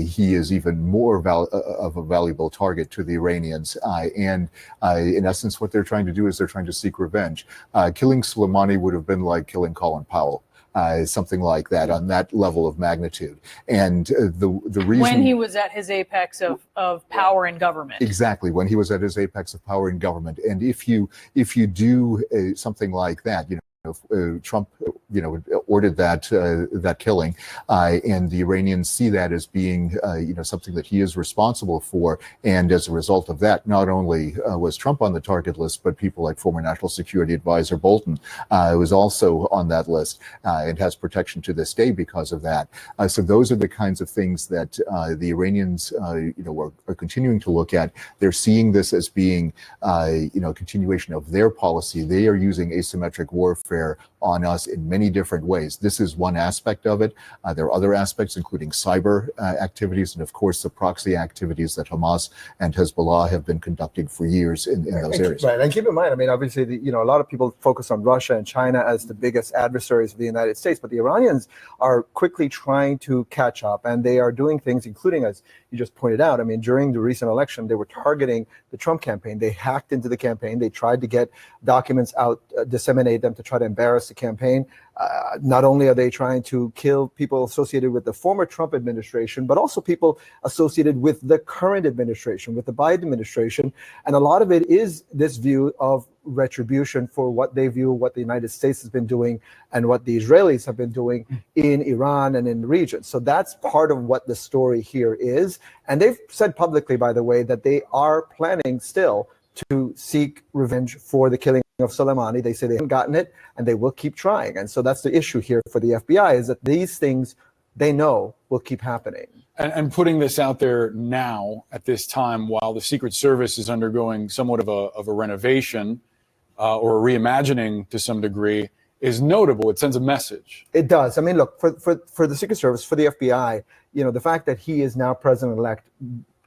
he is even more of a valuable target to the Iranians. And in essence, what they're trying to do is they're trying to seek revenge. Killing Soleimani would have been like killing Colin Powell. Something like that, on that level of magnitude. And the reason, when he was at his apex of power in government. Exactly, when he was at his apex of power in government. And if you do something like that, Trump, ordered that killing, and the Iranians see that as being, something that he is responsible for. And as a result of that, not only was Trump on the target list, but people like former National Security Advisor Bolton was also on that list, and has protection to this day because of that. So those are the kinds of things that the Iranians, are continuing to look at. They're seeing this as being, a continuation of their policy. They are using asymmetric warfare on us in many different ways. This is one aspect of it. There are other aspects, including cyber activities, and of course the proxy activities that Hamas and Hezbollah have been conducting for years in those areas. Right, and keep in mind, I mean, obviously, a lot of people focus on Russia and China as the biggest adversaries of the United States, but the Iranians are quickly trying to catch up, and they are doing things, including, as you just pointed out, I mean, during the recent election, they were targeting the Trump campaign. They hacked into the campaign. They tried to get documents out, disseminate them to try to embarrass the campaign. Not only are they trying to kill people associated with the former Trump administration, but also people associated with the current administration, with the Biden administration. And a lot of it is this view of retribution for what they view what the United States has been doing and what the Israelis have been doing in Iran and in the region. So that's part of what the story here is. And they've said publicly, by the way, that they are planning still to seek revenge for the killing of Soleimani. They say they haven't gotten it and they will keep trying. And so that's the issue here for the FBI, is that these things they know will keep happening. And putting this out there now at this time, while the Secret Service is undergoing somewhat of a renovation or a reimagining to some degree, is notable. It sends a message. It does. I mean, look, for the Secret Service, for the FBI, the fact that he is now president-elect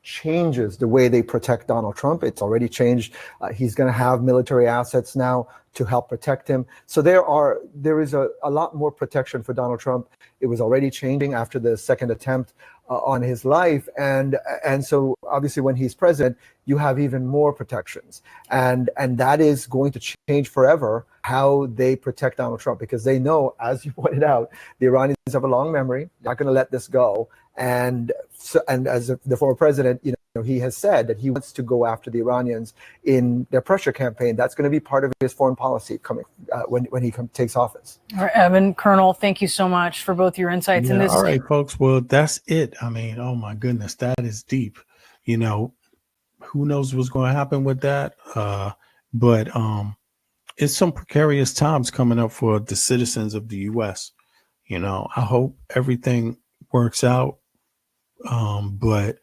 changes the way they protect Donald Trump. It's already changed. He's going to have military assets now to help protect him. So there is a lot more protection for Donald Trump. It was already changing after the second attempt on his life. And so obviously when he's president, you have even more protections. And that is going to change forever how they protect Donald Trump, because they know, as you pointed out, the Iranians have a long memory. They're not going to let this go. And as the former president, he has said that he wants to go after the Iranians in their pressure campaign. That's going to be part of his foreign policy coming when he takes office. All right, Evan, Colonel, thank you so much for both your insights in this. All right, folks. Well, that's it. I mean, oh my goodness, that is deep. Who knows what's going to happen with that? But it's some precarious times coming up for the citizens of the U.S. I hope everything works out. But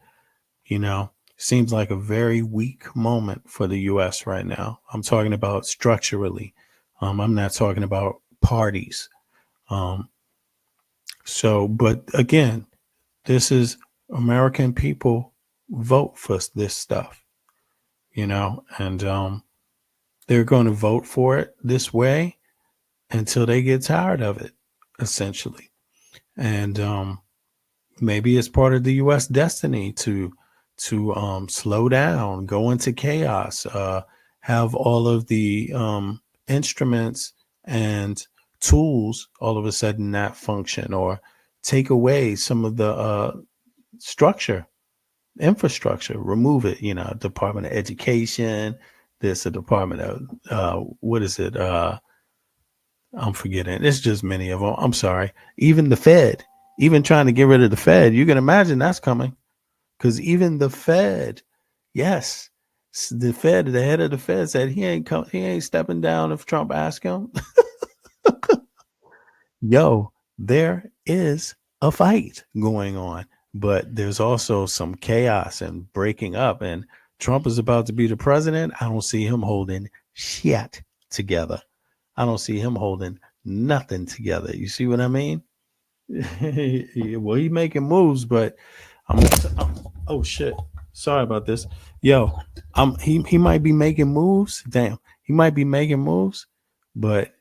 seems like a very weak moment for the U.S. right now. I'm talking about structurally. I'm not talking about parties. But again, this is American people vote for this stuff, and they're going to vote for it this way until they get tired of it, essentially. And maybe it's part of the U.S. destiny to slow down, go into chaos, have all of the instruments and tools all of a sudden not function, or take away some of the infrastructure, remove it. Department of Education, there's a Department of what is it? I'm forgetting. It's just many of them. I'm sorry. Even the Fed. Even trying to get rid of the Fed, you can imagine that's coming, because even the Fed, yes, the head of the Fed said he ain't stepping down if Trump asks him. Yo, there is a fight going on, but there's also some chaos and breaking up, and Trump is about to be the president. I don't see him holding shit together. I don't see him holding nothing together. You see what I mean? Well, he's making moves, but oh shit, sorry about this. Yo, he might be making moves. Damn, he might be making moves, but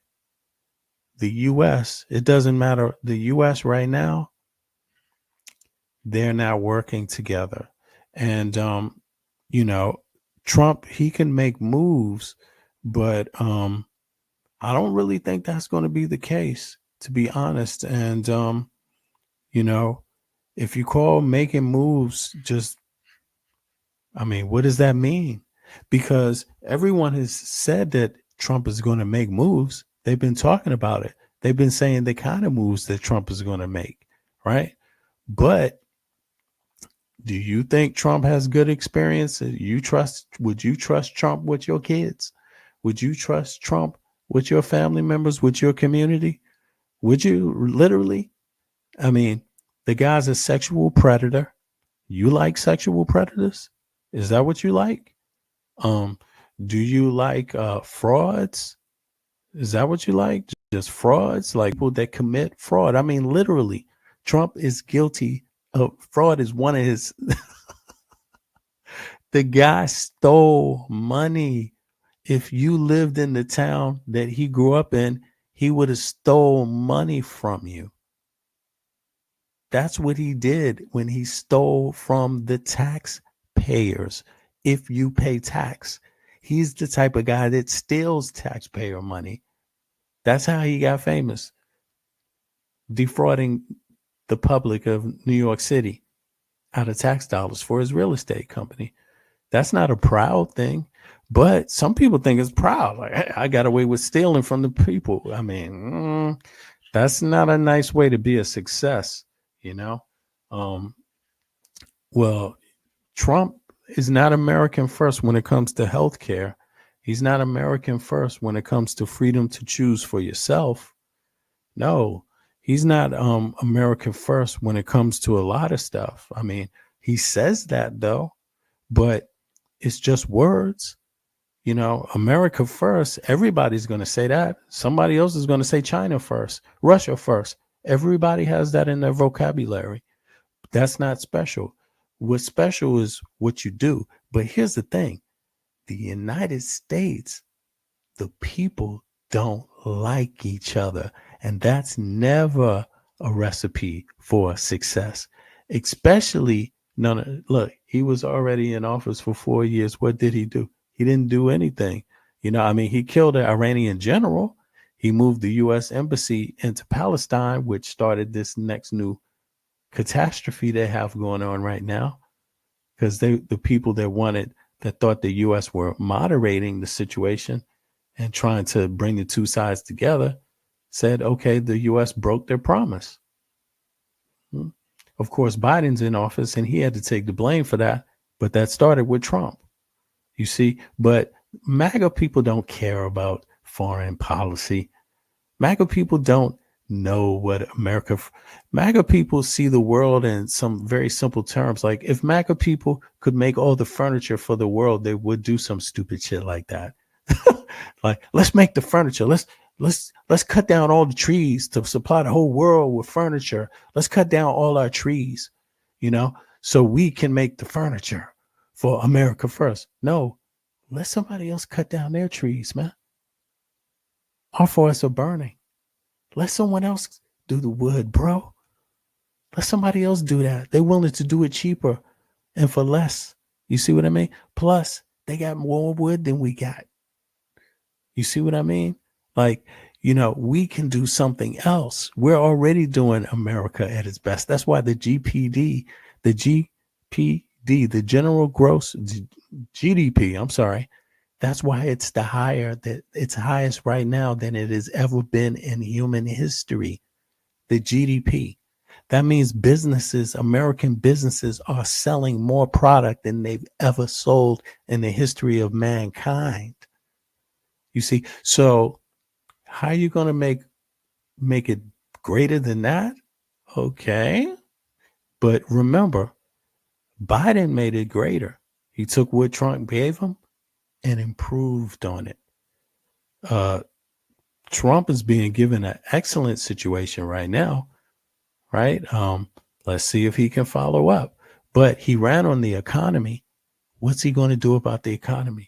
the U.S., it doesn't matter. The U.S. right now, they're now working together, and Trump, he can make moves, but I don't really think that's going to be the case, to be honest. And, if you call making moves what does that mean? Because everyone has said that Trump is going to make moves. They've been talking about it. They've been saying the kind of moves that Trump is going to make, right? But do you think Trump has good experience? Would you trust Trump with your kids? Would you trust Trump with your family members, with your community? Would you literally? The guy's a sexual predator. You like sexual predators? Is that what you like? Do you like frauds? Is that what you like? Just frauds, like people that commit fraud. Literally, Trump is guilty of fraud. Is one of his. The guy stole money. If you lived in the town that he grew up in, he would have stole money from you. That's what he did when he stole from the taxpayers. If you pay tax, he's the type of guy that steals taxpayer money. That's how he got famous. defrauding the public of New York City out of tax dollars for his real estate company. That's not a proud thing, but some people think it's proud. Like, hey, I got away with stealing from the people. I mean, that's not a nice way to be a success, you know? Well, Trump is not American first when it comes to healthcare. He's not American first when it comes to freedom to choose for yourself. No, he's not American first when it comes to a lot of stuff. I mean, he says that though, but it's just words. You know, America first, everybody's going to say that. Somebody else is going to say China first, Russia first. Everybody has that in their vocabulary. That's not special. What's special is what you do. But here's the thing. The United States, the people don't like each other. And that's never a recipe for success. Especially, look, he was already in office for 4 years. What did he do? He didn't do anything. You know, I mean, he killed an Iranian general. He moved the U.S. embassy into Palestine, which started this next new catastrophe they have going on right now. Because the people that thought the U.S. were moderating the situation and trying to bring the two sides together said, okay, the U.S. broke their promise. Of course, Biden's in office and he had to take the blame for that. But that started with Trump. You see, but MAGA people don't care about foreign policy. MAGA people don't know what MAGA people see the world in some very simple terms. Like if MAGA people could make all the furniture for the world, they would do some stupid shit like that. Like, let's make the furniture. Let's cut down all the trees to supply the whole world with furniture. Let's cut down all our trees, you know, so we can make the furniture for America first. No, let somebody else cut down their trees, man. Our forests are burning. Let someone else do the wood, bro. Let somebody else do that. They're willing to do it cheaper and for less. You see what I mean? Plus, they got more wood than we got. You see what I mean? Like, you know, we can do something else. We're already doing America at its best. That's why the GDP, the general gross GDP, I'm sorry. That's why it's it's highest right now than it has ever been in human history. The GDP. That means businesses, American businesses are selling more product than they've ever sold in the history of mankind. You see, so how are you going to make it greater than that? Okay. But remember, Biden made it greater. He took what Trump gave him and improved on it. Trump is being given an excellent situation right now, right? Let's see if he can follow up. But he ran on the economy. What's he going to do about the economy?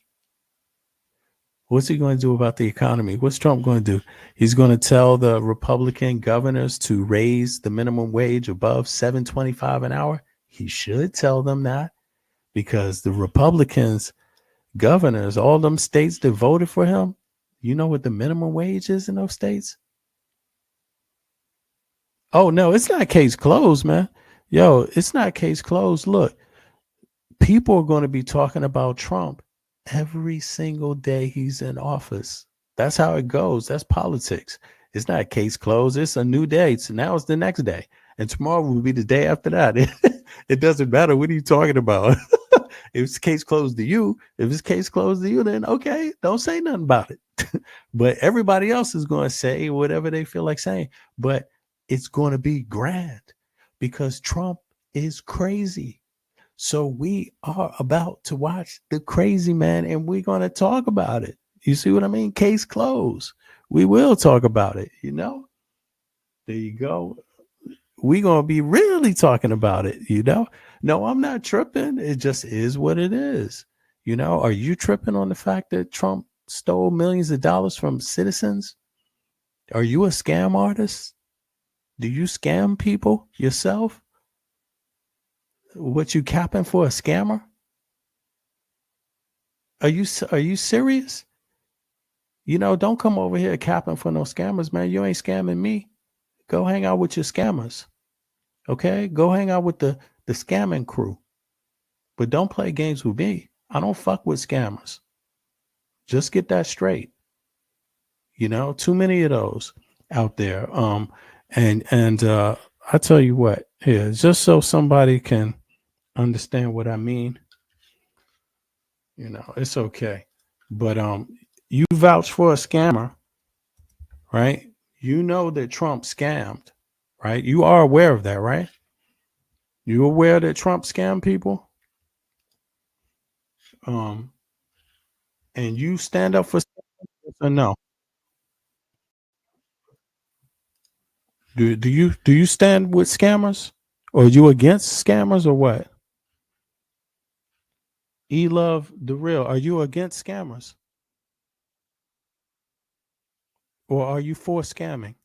What's he going to do about the economy? What's Trump going to do? He's going to tell the Republican governors to raise the minimum wage above $7.25 an hour. He should tell them that, because the Republicans, governors, all them states that voted for him, you know what the minimum wage is in those states? Oh, no, it's not case closed, man. Yo, it's not case closed. Look, people are going to be talking about Trump every single day he's in office. That's how it goes. That's politics. It's not case closed. It's a new day. So now it's the next day. And tomorrow will be the day after that. It doesn't matter. What are you talking about? If it's case closed to you, then okay, don't say nothing about it. But everybody else is going to say whatever they feel like saying. But it's going to be grand because Trump is crazy. So we are about to watch the crazy man, and we're going to talk about it. You see what I mean? Case closed. We will talk about it, you know? There you go. We're going to be really talking about it, you know? No, I'm not tripping. It just is what it is. You know, are you tripping on the fact that Trump stole millions of dollars from citizens? Are you a scam artist? Do you scam people yourself? What you capping for, a scammer? Are you serious? You know, don't come over here capping for no scammers, man. You ain't scamming me. Go hang out with your scammers. Okay? Go hang out with the scamming crew. But don't play games with me. I don't fuck with scammers. Just get that straight. You know, too many of those out there. And I tell you what, here, just so somebody can understand what I mean, you know, it's okay. But you vouch for a scammer, right? You know that Trump scammed, right? You are aware of that, right? You aware that Trump scammed people? And you stand up for scammers or no? Do you stand with scammers? Or are you against scammers or what? E-Love the Real, are you against scammers? Or are you for scamming?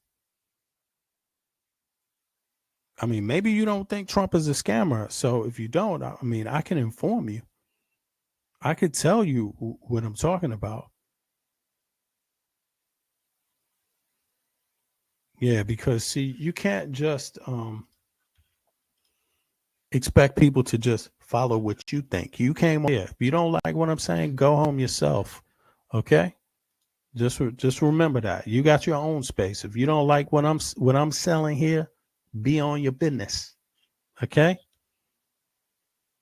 I mean, maybe you don't think Trump is a scammer. So if you don't, I mean, I can inform you. I could tell you what I'm talking about. Yeah, because see, you can't just expect people to just follow what you think. You came here. If you don't like what I'm saying, go home yourself. Okay? Just remember that. You got your own space. If you don't like what I'm selling here, be on your business. Okay?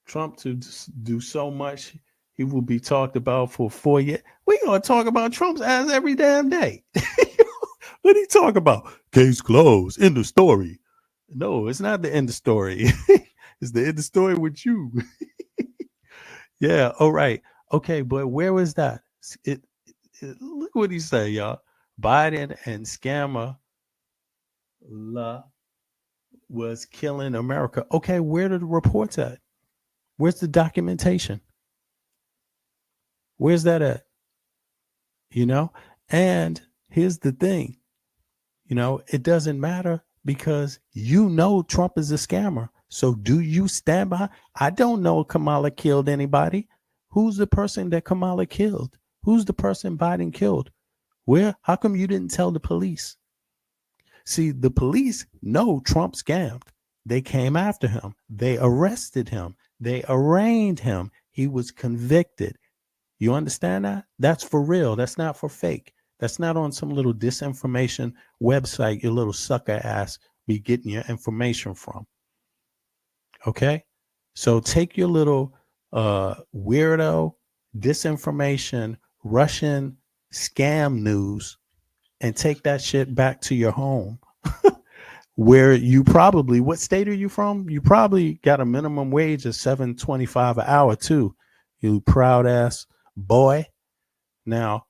Trump to do so much, he will be talked about for 4 years. We're going to talk about Trump's ass every damn day. What do you talk about? Case closed. End of story. No, it's not the end of story. It's the end of story with you. Yeah. All right. Okay. But where was that? Look what he said, y'all. Biden and scammer was killing America. Okay. Where are the reports at? Where's the documentation? Where's that at? You know? And here's the thing, you know, it doesn't matter because you know Trump is a scammer. So do you stand by? I don't know Kamala killed anybody. Who's the person that Kamala killed? Who's the person Biden killed? Where? How come you didn't tell the police? See, the police know Trump scammed. They came after him. They arrested him. They arraigned him. He was convicted. You understand that? That's for real. That's not for fake. That's not on some little disinformation website your little sucker ass be getting your information from. Okay? So take your little weirdo disinformation Russian scam news and take that shit back to your home where you probably, what state are you from? You probably got a minimum wage of $7.25 an hour too. You proud ass boy. Now,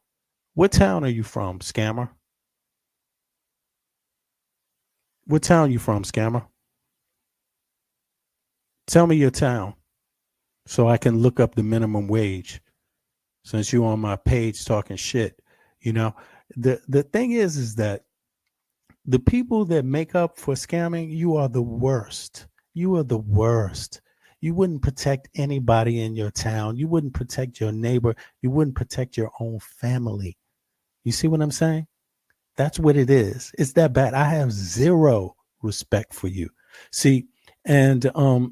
what town are you from, scammer? What town you from, scammer? Tell me your town so I can look up the minimum wage. Since you on my page talking shit, you know, the thing is that the people that make up for scamming, you are the worst. You are the worst. You wouldn't protect anybody in your town. You wouldn't protect your neighbor. You wouldn't protect your own family. You see what I'm saying? That's what it is. It's that bad. I have zero respect for you. See, and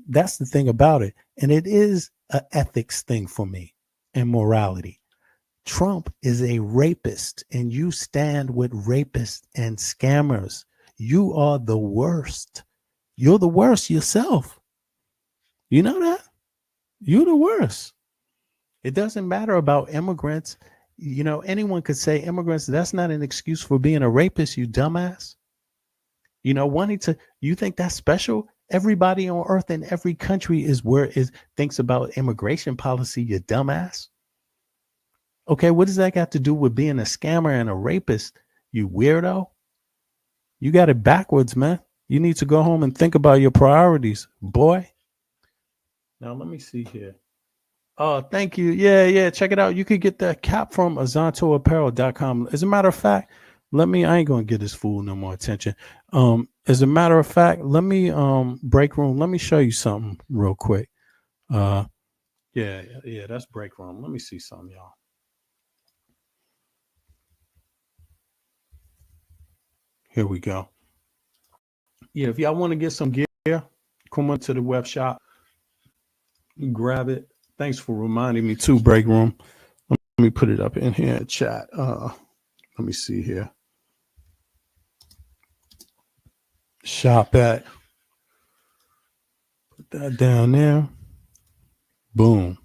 that's the thing about it. And it is an ethics thing for me and morality. Trump is a rapist, and you stand with rapists and scammers. You are the worst. You're the worst yourself. You know that? You're the worst. It doesn't matter about immigrants. You know, anyone could say immigrants, that's not an excuse for being a rapist, you dumbass. You know, wanting to, you think that's special? Everybody on earth in every country thinks about immigration policy, you dumbass. Okay, what does that got to do with being a scammer and a rapist, you weirdo? You got it backwards, man. You need to go home and think about your priorities, boy. Now, let me see here. Oh, thank you. Yeah. Check it out. You could get that cap from azantoapparel.com. As a matter of fact, I ain't going to give this fool no more attention. As a matter of fact, let me break room. Let me show you something real quick. Yeah, that's break room. Let me see something, y'all. Here we go. Yeah, if y'all want to get some gear, come on to the web shop, grab it. Thanks for reminding me too, Break Room. Let me put it up in here in chat. Let me see here. Shop at. Put that down there. Boom.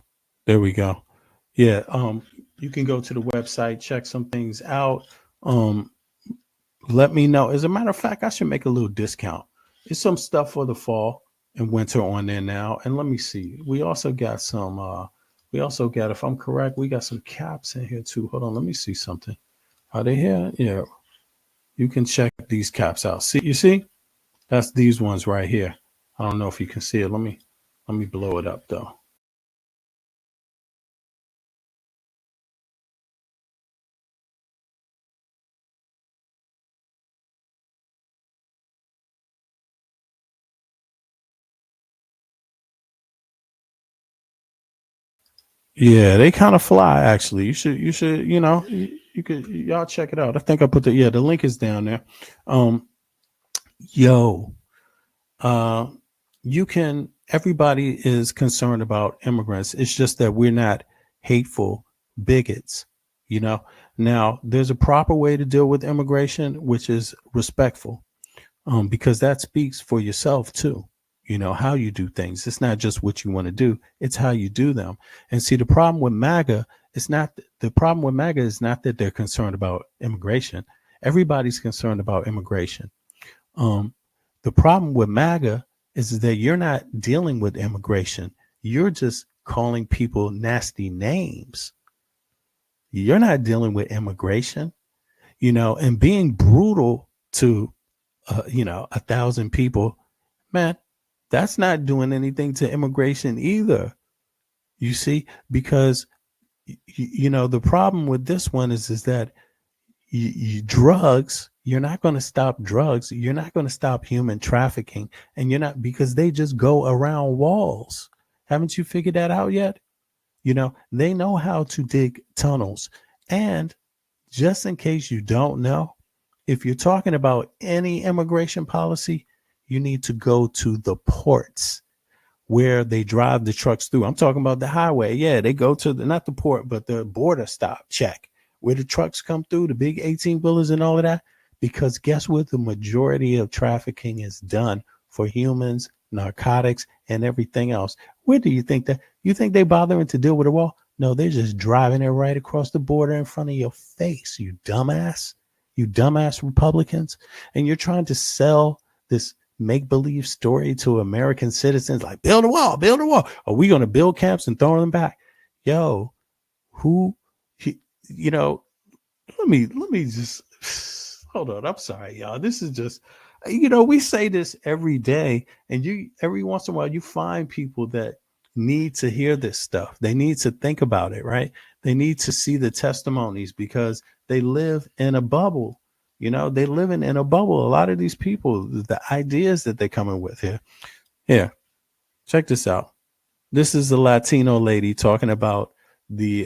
There we go. Yeah. You can go to the website, check some things out. Let me know. As a matter of fact, I should make a little discount. There's some stuff for the fall and winter on there now. And let me see. We also got some if I'm correct, we got some caps in here too. Hold on, let me see something. Are they here? Yeah. You can check these caps out. See, you see? That's these ones right here. I don't know if you can see it. Let me blow it up though. Yeah, they kind of fly actually. You should, you could, y'all check it out. I think I put the link is down there. Yo, everybody is concerned about immigrants. It's just that we're not hateful bigots, Now, there's a proper way to deal with immigration, which is respectful, because that speaks for yourself too. How you do things. It's not just what you want to do. It's how you do them. And see, the problem with MAGA is not that they're concerned about immigration. Everybody's concerned about immigration. The problem with MAGA is that you're not dealing with immigration. You're just calling people nasty names. You're not dealing with immigration, and being brutal to, 1,000 people, man, that's not doing anything to immigration either. You see, because, the problem with this one is that drugs, you're not going to stop drugs. You're not going to stop human trafficking. And you're not, because they just go around walls. Haven't you figured that out yet? They know how to dig tunnels. And just in case you don't know, if you're talking about any immigration policy, you need to go to the ports where they drive the trucks through. I'm talking about the highway. Yeah, they go to not the port, but the border stop check where the trucks come through, the big 18-wheelers and all of that. Because guess what? The majority of trafficking is done for humans, narcotics, and everything else. Where do you think that? You think they bothering to deal with a wall? No, they're just driving it right across the border in front of your face, you dumbass Republicans. And you're trying to sell this make-believe story to American citizens like build a wall. Are we going to build camps and throw them back? Yo, let me just hold on. I'm sorry, y'all. This is just, we say this every day, and every once in a while you find people that need to hear this stuff. They need to think about it, right? They need to see the testimonies because they live in a bubble. They living in a bubble. A lot of these people, the ideas that they're coming with here. Here, check this out. This is the Latino lady talking about the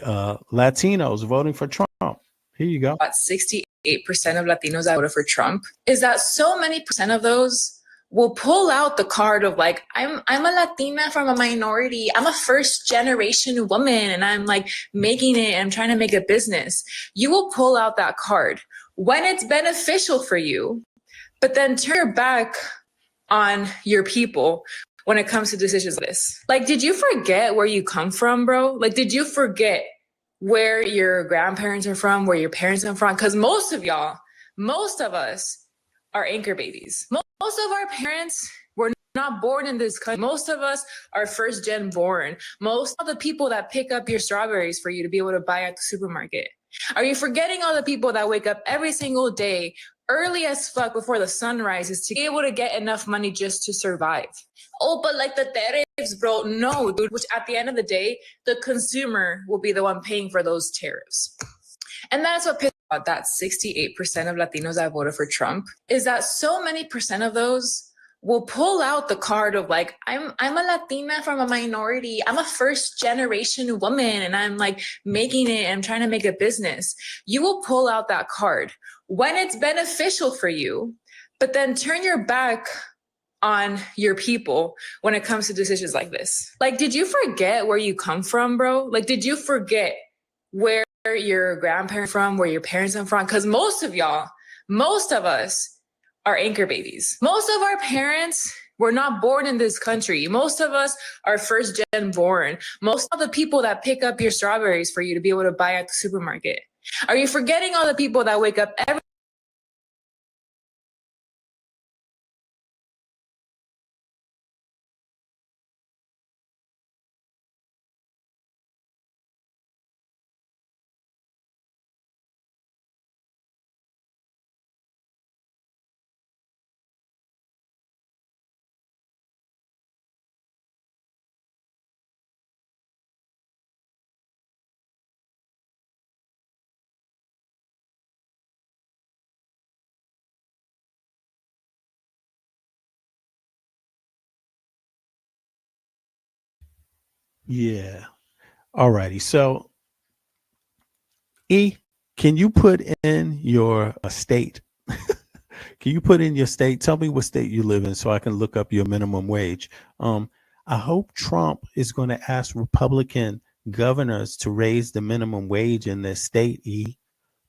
Latinos voting for Trump. Here you go. About 68% of Latinos that voted for Trump is that so many percent of those will pull out the card of like, I'm a Latina from a minority. I'm a first generation woman and I'm like making it. I'm trying to make a business. You will pull out that card when it's beneficial for you, but then turn your back on your people when it comes to decisions like this. Like, did you forget where you come from, bro? Like, did you forget where your grandparents are from, where your parents are from? Because most of us are anchor babies. Most of our parents were not born in this country. Most of us are first gen born. Most of the people that pick up your strawberries for you to be able to buy at the supermarket. Are you forgetting all the people that wake up every single day early as fuck before the sun rises to be able to get enough money just to survive? Oh, but like the tariffs, bro. No, dude, which at the end of the day, the consumer will be the one paying for those tariffs. And that's what pissed about that 68% of Latinos that voted for Trump is that so many percent of those will pull out the card of like, I'm a Latina from a minority. I'm a first generation woman and I'm like making it. I'm trying to make a business. You will pull out that card when it's beneficial for you, but then turn your back on your people when it comes to decisions like this. Like, did you forget where you come from, bro? Like, did you forget where your grandparents from, where your parents are from? Because most of us are anchor babies. Most of our parents were not born in this country. Most of us are first gen born. Most of the people that pick up your strawberries for you to be able to buy at the supermarket. Are you forgetting all the people that wake up every Yeah. Alrighty. So, E, can you put in your state? Can you put in your state? Tell me what state you live in so I can look up your minimum wage. I hope Trump is going to ask Republican governors to raise the minimum wage in their state, E,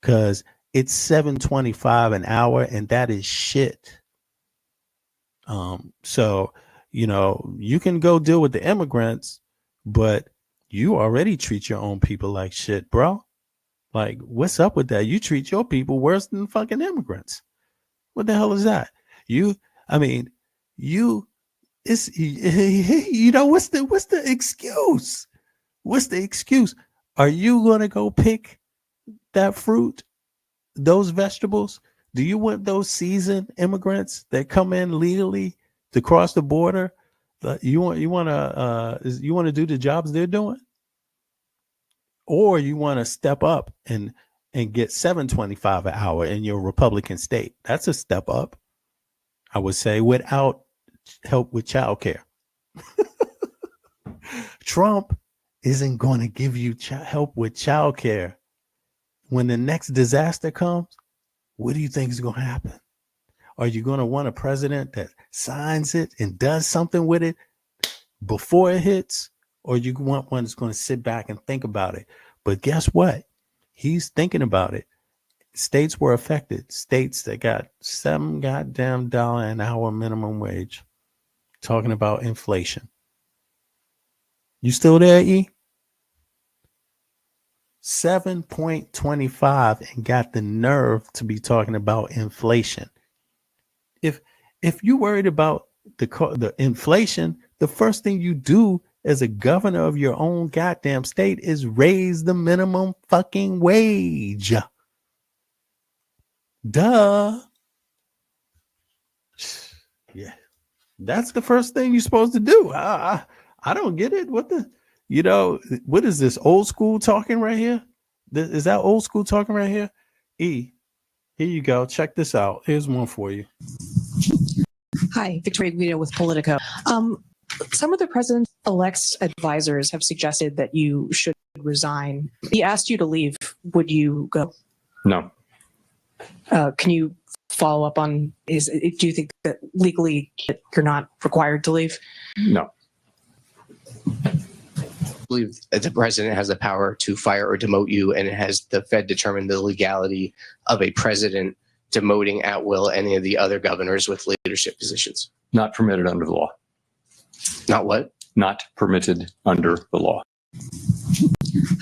because it's $7.25 an hour, and that is shit. So, you can go deal with the immigrants, but you already treat your own people like shit, bro. Like, what's up with that? You treat your people worse than fucking immigrants. What the hell is that? It's, what's the excuse? What's the excuse? Are you going to go pick that fruit, those vegetables? Do you want those seasoned immigrants that come in legally to cross the border? You want to do the jobs they're doing? Or you want to step up and get $7.25 an hour in your Republican state? That's a step up, I would say, without help with childcare. Trump isn't going to give you help with childcare. When the next disaster comes, what do you think is going to happen? Are you going to want a president that signs it and does something with it before it hits? Or you want one that's going to sit back and think about it? But guess what? He's thinking about it. States were affected. States that got $7 goddamn an hour minimum wage. Talking about inflation. You still there, E? 7.25 and got the nerve to be talking about inflation. If you worried about the inflation, the first thing you do as a governor of your own goddamn state is raise the minimum fucking wage. Duh. Yeah. That's the first thing you're supposed to do. I don't get it. What is this old school talking right here? Is that old school talking right here? E, here you go. Check this out. Here's one for you. Hi, Victoria Guido with Politico. Some of the president-elect's advisors have suggested that you should resign. He asked you to leave. Would you go? No. Can you follow up on, do you think that legally you're not required to leave? No. I believe that the president has the power to fire or demote you, and it has the Fed determine the legality of a president demoting at will any of the other governors with leadership positions. Not permitted under the law. Not what? Not permitted under the law.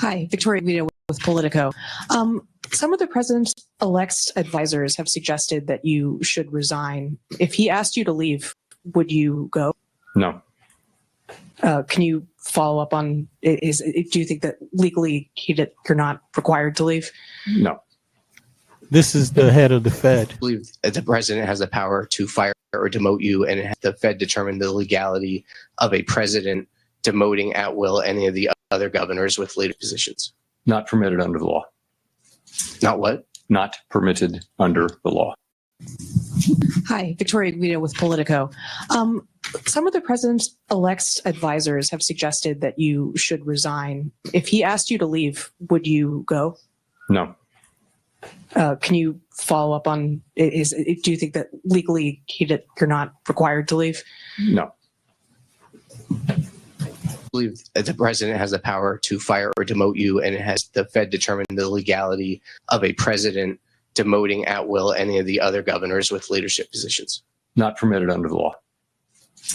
Hi, Victoria Guido with Politico. Some of the president-elect's advisors have suggested that you should resign. If he asked you to leave, would you go? No. Can you follow up on, do you think that legally you're not required to leave? No. This is the head of the Fed. I believe that the president has the power to fire or demote you, and it has the Fed determine the legality of a president demoting at will any of the other governors with leadership positions. Not permitted under the law. Not what? Not permitted under the law. Hi, Victoria Guido with Politico. Some of the president-elect's advisors have suggested that you should resign. If he asked you to leave, would you go? No. Can you follow up on do you think that legally you're not required to leave? No. I believe that the president has the power to fire or demote you, and it has the Fed determine the legality of a president demoting at will any of the other governors with leadership positions. Not permitted under the law.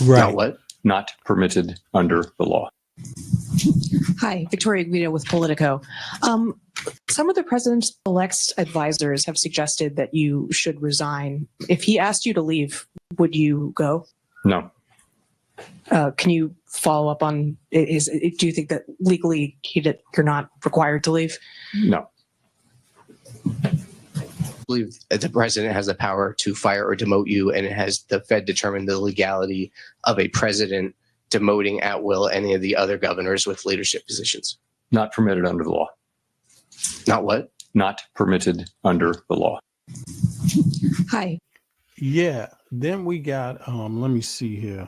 Right. Not what? Not permitted under the law. Hi, Victoria Guido with Politico. Some of the president-elect's advisors have suggested that you should resign. If he asked you to leave, would you go? No. Can you follow up on do you think that legally you're not required to leave? No. I believe that the president has the power to fire or demote you, and it has the Fed determine the legality of a president demoting at will any of the other governors with leadership positions. Not permitted under the law. Not what? Not permitted under the law. Hi. Yeah. Then we got let me see here.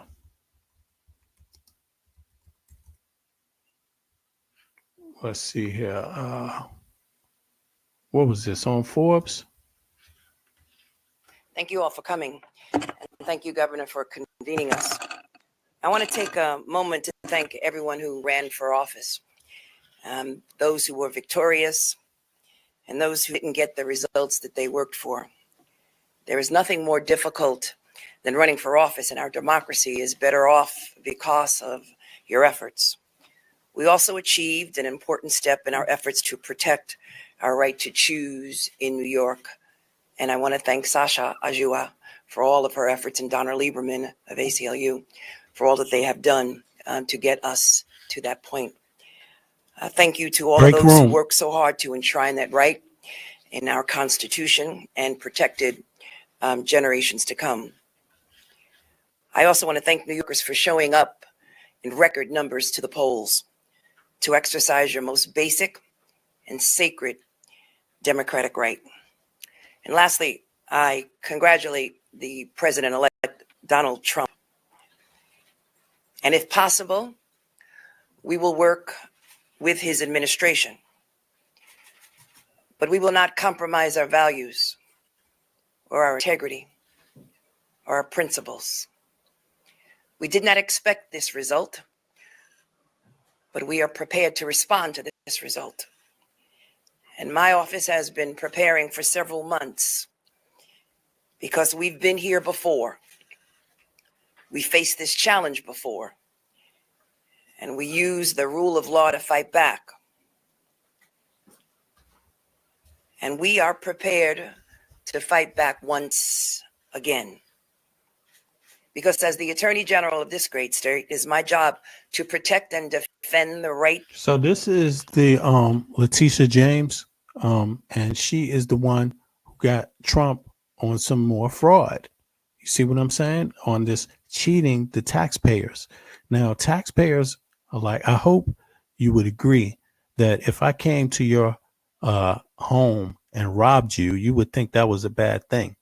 Let's see here. What was this on Forbes? Thank you all for coming. And thank you, Governor, for convening us. I want to take a moment to thank everyone who ran for office, those who were victorious and those who didn't get the results that they worked for. There is nothing more difficult than running for office, and our democracy is better off because of your efforts. We also achieved an important step in our efforts to protect our right to choose in New York. And I want to thank Sasha Ajua for all of her efforts and Donna Lieberman of ACLU for all that they have done to get us to that point. Thank you to all of those who worked so hard to enshrine that right in our Constitution and protected generations to come. I also want to thank New Yorkers for showing up in record numbers to the polls to exercise your most basic and sacred democratic right. And lastly, I congratulate the President-elect Donald Trump. And if possible, we will work with his administration. But we will not compromise our values or our integrity or our principles. We did not expect this result, but we are prepared to respond to this result. And my office has been preparing for several months because we've been here before. We faced this challenge before, and we use the rule of law to fight back. And we are prepared to fight back once again. Because as the Attorney General of this great state, it is my job to protect and defend the right. So this is the Letitia James, and she is the one who got Trump on some more fraud. You see what I'm saying? On this cheating the taxpayers. Now, taxpayers are like, I hope you would agree that if I came to your home and robbed you, you would think that was a bad thing.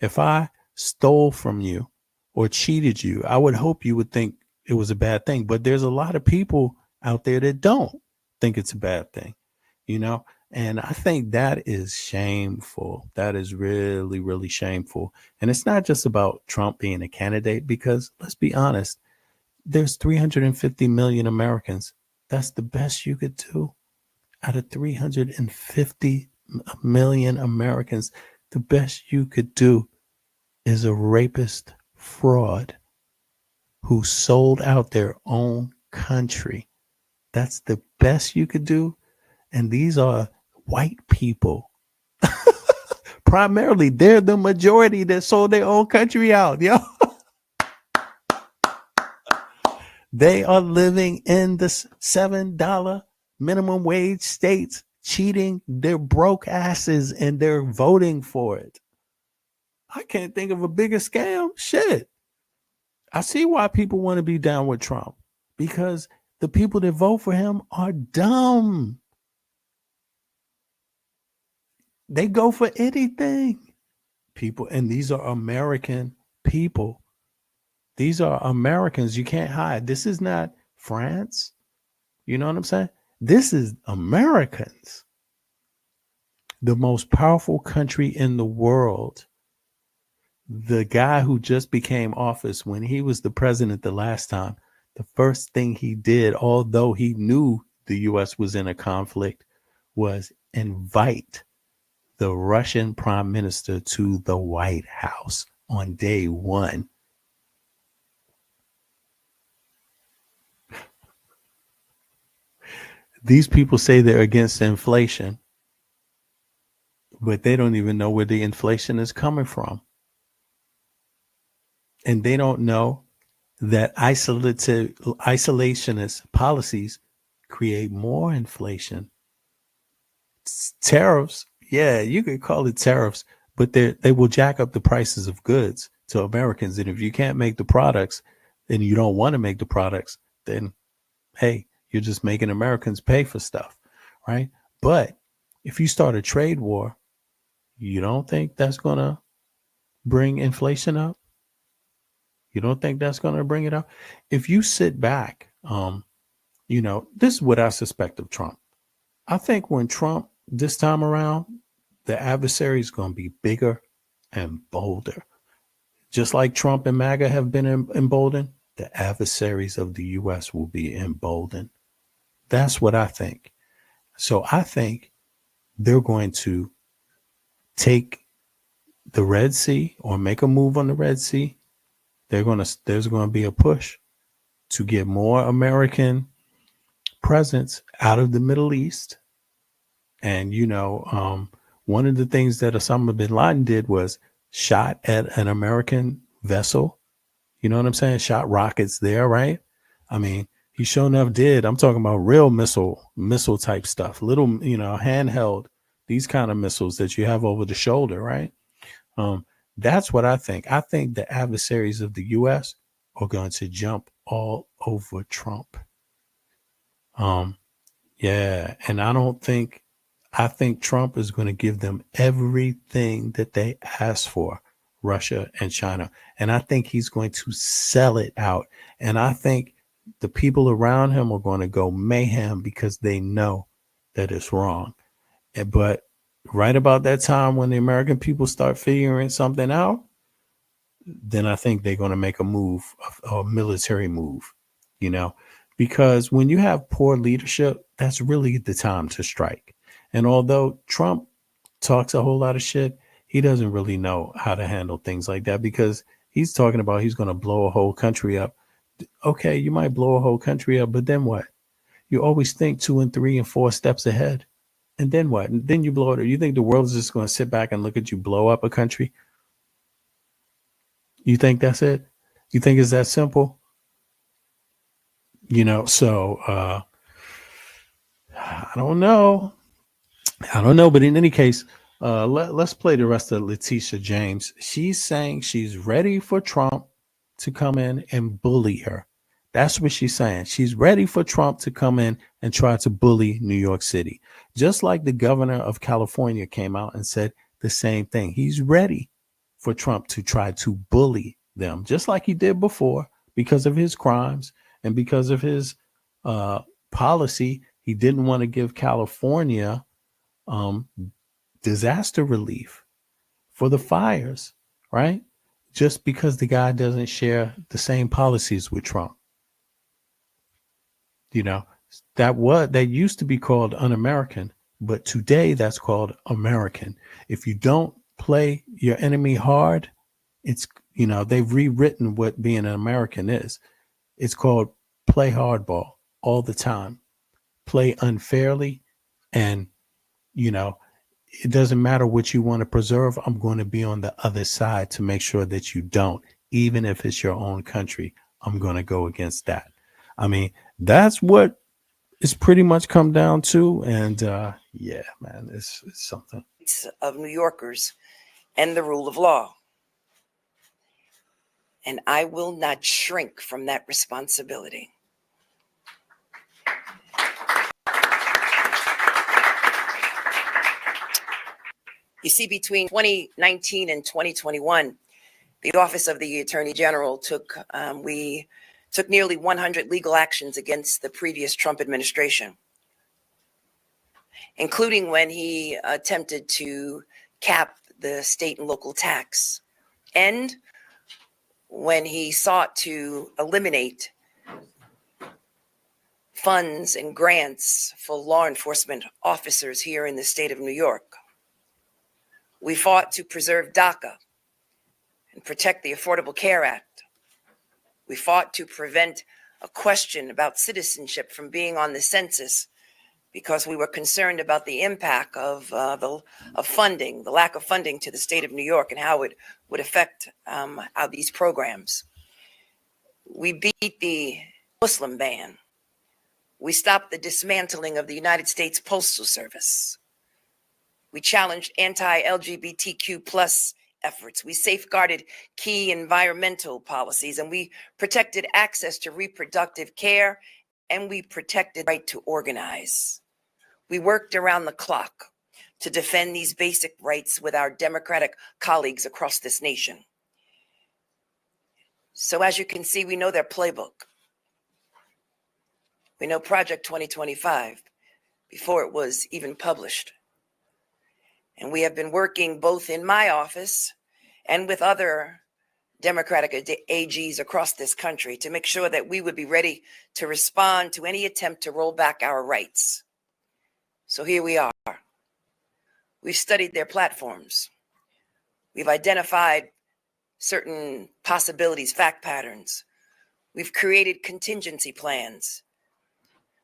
If I stole from you or cheated you, I would hope you would think it was a bad thing. But there's a lot of people out there that don't think it's a bad thing, you know? And I think that is shameful. That is really, really shameful. And it's not just about Trump being a candidate, because let's be honest, there's 350 million Americans. That's the best you could do. Out of 350 million Americans, the best you could do is a rapist fraud who sold out their own country. That's the best you could do. And these are white people. Primarily, they're the majority that sold their own country out, yo. They are living in the $7 minimum wage states, cheating their broke asses, and they're voting for it. I can't think of a bigger scam. Shit. I see why people want to be down with Trump, because the people that vote for him are dumb. They go for anything. People, and these are American people. These are Americans. You can't hide. This is not France. You know what I'm saying? This is Americans. the most powerful country in the world, the guy who just became office, when he was the president the last time, the first thing he did, although he knew the U.S. was in a conflict, was invite the Russian prime minister to the White House on day one. These people say they're against inflation, but they don't even know where the inflation is coming from. And they don't know that isolationist policies create more inflation. Tariffs, yeah, you could call it tariffs, but they will jack up the prices of goods to Americans. And if you can't make the products and you don't want to make the products, then hey, you're just making Americans pay for stuff, right? But if you start a trade war, you don't think that's going to bring inflation up? You don't think that's going to bring it up? If you sit back, this is what I suspect of Trump. I think when Trump, this time around, the adversary is going to be bigger and bolder. Just like Trump and MAGA have been emboldened, the adversaries of the U.S. will be emboldened. That's what I think. So I think they're going to take the Red Sea or make a move on the Red Sea. There's going to be a push to get more American presence out of the Middle East. And, one of the things that Osama bin Laden did was shot at an American vessel. You know what I'm saying? Shot rockets there, right? I mean, he sure enough did. I'm talking about real missile type stuff, little, handheld, these kind of missiles that you have over the shoulder, right? That's what I think. I think the adversaries of the U.S. are going to jump all over Trump. Yeah. And I think Trump is going to give them everything that they asked for, Russia and China. And I think he's going to sell it out. And I think the people around him are going to go mayhem because they know that it's wrong. But right about that time when the American people start figuring something out, then I think they're going to make a move, a military move, because when you have poor leadership, that's really the time to strike. And although Trump talks a whole lot of shit, he doesn't really know how to handle things like that because he's talking about he's going to blow a whole country up. Okay, you might blow a whole country up, but then what? You always think 2 and 3 and 4 steps ahead. And then what? And then you blow it up. You think the world is just going to sit back and look at you blow up a country? You think that's it? You think it's that simple? So I don't know. But in any case, let's play the rest of Letitia James. She's saying she's ready for Trump to come in and bully her. That's what she's saying. She's ready for Trump to come in and try to bully New York City. Just like the governor of California came out and said the same thing. He's ready for Trump to try to bully them, just like he did before, because of his crimes and because of his policy. He didn't want to give California disaster relief for the fires, right? Just because the guy doesn't share the same policies with Trump. That used to be called un-American, but today that's called American. If you don't play your enemy hard, it's, they've rewritten what being an American is. It's called play hardball all the time, play unfairly. And, it doesn't matter what you want to preserve. I'm going to be on the other side to make sure that you don't, even if it's your own country. I'm going to go against that. I mean, that's what it's pretty much come down to. And yeah, man, it's something. Of New Yorkers and the rule of law. And I will not shrink from that responsibility. You see, between 2019 and 2021, the Office of the Attorney General took nearly 100 legal actions against the previous Trump administration. including when he attempted to cap the state and local tax, and when he sought to eliminate funds and grants for law enforcement officers here in the state of New York. We fought to preserve DACA and protect the Affordable Care Act. We fought to prevent a question about citizenship from being on the census because we were concerned about the impact of funding, the lack of funding to the state of New York and how it would affect how these programs. We beat the Muslim ban. We stopped the dismantling of the United States Postal Service. We challenged anti-LGBTQ plus efforts. We safeguarded key environmental policies, and we protected access to reproductive care, and we protected the right to organize. We worked around the clock to defend these basic rights with our Democratic colleagues across this nation. So as you can see, we know their playbook. We know Project 2025 before it was even published. And we have been working both in my office and with other Democratic AGs across this country to make sure that we would be ready to respond to any attempt to roll back our rights. So here we are. We've studied their platforms. We've identified certain possibilities, fact patterns. We've created contingency plans.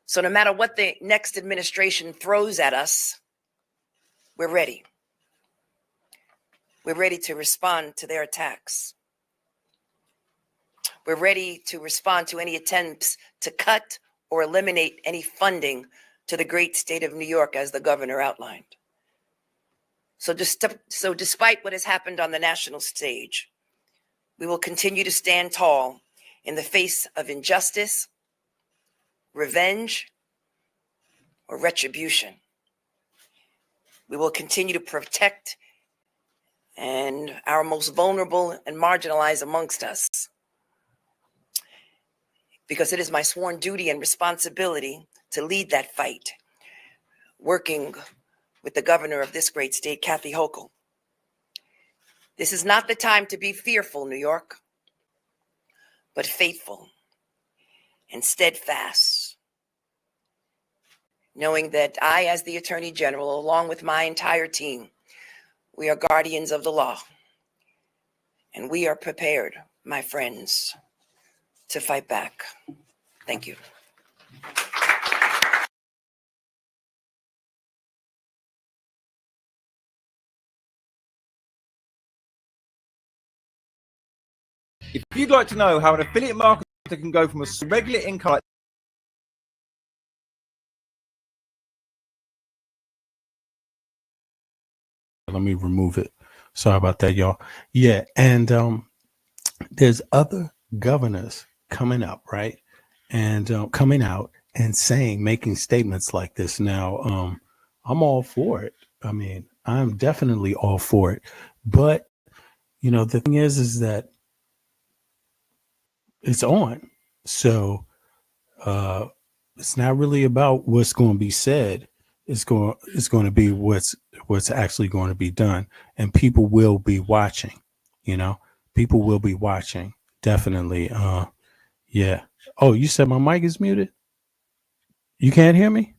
So no matter what the next administration throws at us, we're ready. We're ready to respond to their attacks. We're ready to respond to any attempts to cut or eliminate any funding to the great state of New York, as the governor outlined. So despite what has happened on the national stage, we will continue to stand tall in the face of injustice, revenge, or retribution. We will continue to protect and our most vulnerable and marginalized amongst us, because it is my sworn duty and responsibility to lead that fight, working with the governor of this great state, Kathy Hochul. This is not the time to be fearful, New York, but faithful and steadfast, knowing that I, as the Attorney General, along with my entire team, we are guardians of the law, and we are prepared, my friends, to fight back. Thank you. If you'd like to know how an affiliate marketer can go from a regular income like Let me remove it. Sorry about that, y'all. Yeah, and there's other governors coming up, right? And coming out and saying, making statements like this. Now, I'm all for it. I mean, I'm definitely all for it. But, you know, the thing is that it's on. So it's not really about what's going to be said. It's going to be what's actually going to be done, and people will be watching. You know, people will be watching, definitely. Yeah. Oh, you said my mic is muted? You can't hear me?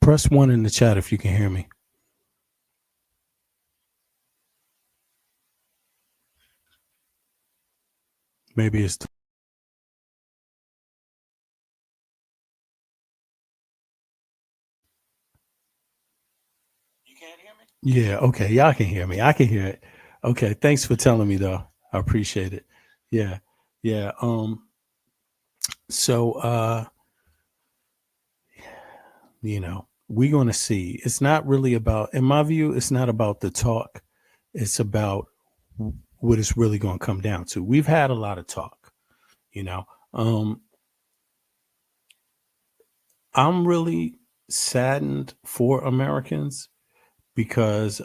Press 1 in the chat if you can hear me. Maybe it's yeah, okay. Y'all can hear me. I can hear it. Okay, thanks for telling me though. I appreciate it. Yeah. Yeah. So you know, we're gonna see. It's not really about, in my view, it's not about the talk. It's about what it's really gonna come down to. We've had a lot of talk, you know. I'm really saddened for Americans because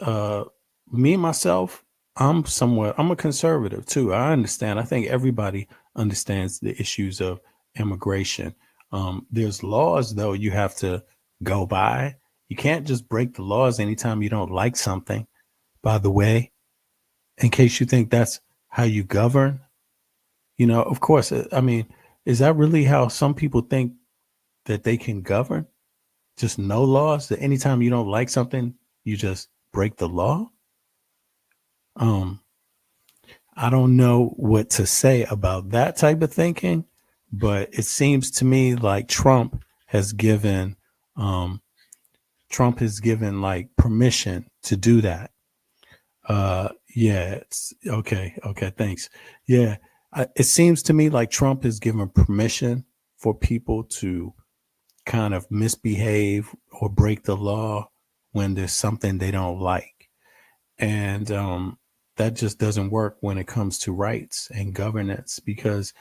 me myself, I'm a conservative too. I understand. I think everybody understands the issues of immigration. There's laws though you have to go by. You can't just break the laws anytime you don't like something. By the way, in case you think that's how you govern, of course, I mean, is that really how some people think that they can govern? Just no laws, that anytime you don't like something, you just break the law? I don't know what to say about that type of thinking, but it seems to me like Trump has given like permission to do that. Yeah, it's okay. Okay, thanks. Yeah, it seems to me like Trump has given permission for people to kind of misbehave or break the law when there's something they don't like. And that just doesn't work when it comes to rights and governance, because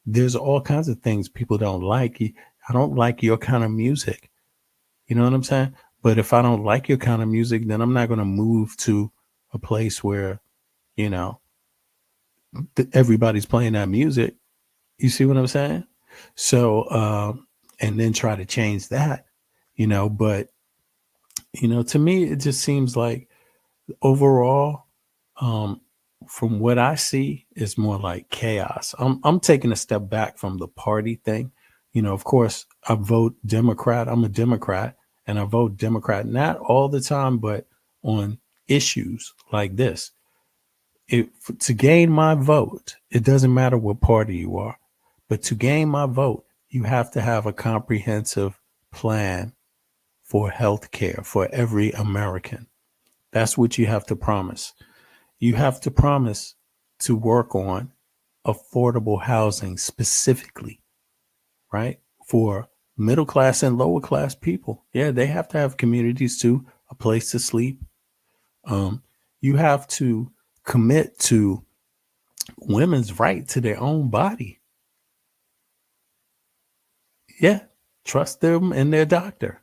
there's all kinds of things people don't like. I don't like your kind of music. You know what I'm saying? But if I don't like your kind of music, then I'm not going to move to a place where, you know, everybody's playing that music. You see what I'm saying? So, and then try to change that, but, to me, it just seems like overall, from what I see, is more like chaos. I'm taking a step back from the party thing. Of course, I vote Democrat. I'm a Democrat, and I vote Democrat not all the time, but on issues like this. To gain my vote, it doesn't matter what party you are, but to gain my vote, you have to have a comprehensive plan for health care for every American. That's what you have to promise. You have to promise to work on affordable housing specifically, right? For middle class and lower class people. Yeah, they have to have communities too, a place to sleep. You have to commit to women's right to their own body. Yeah, trust them and their doctor.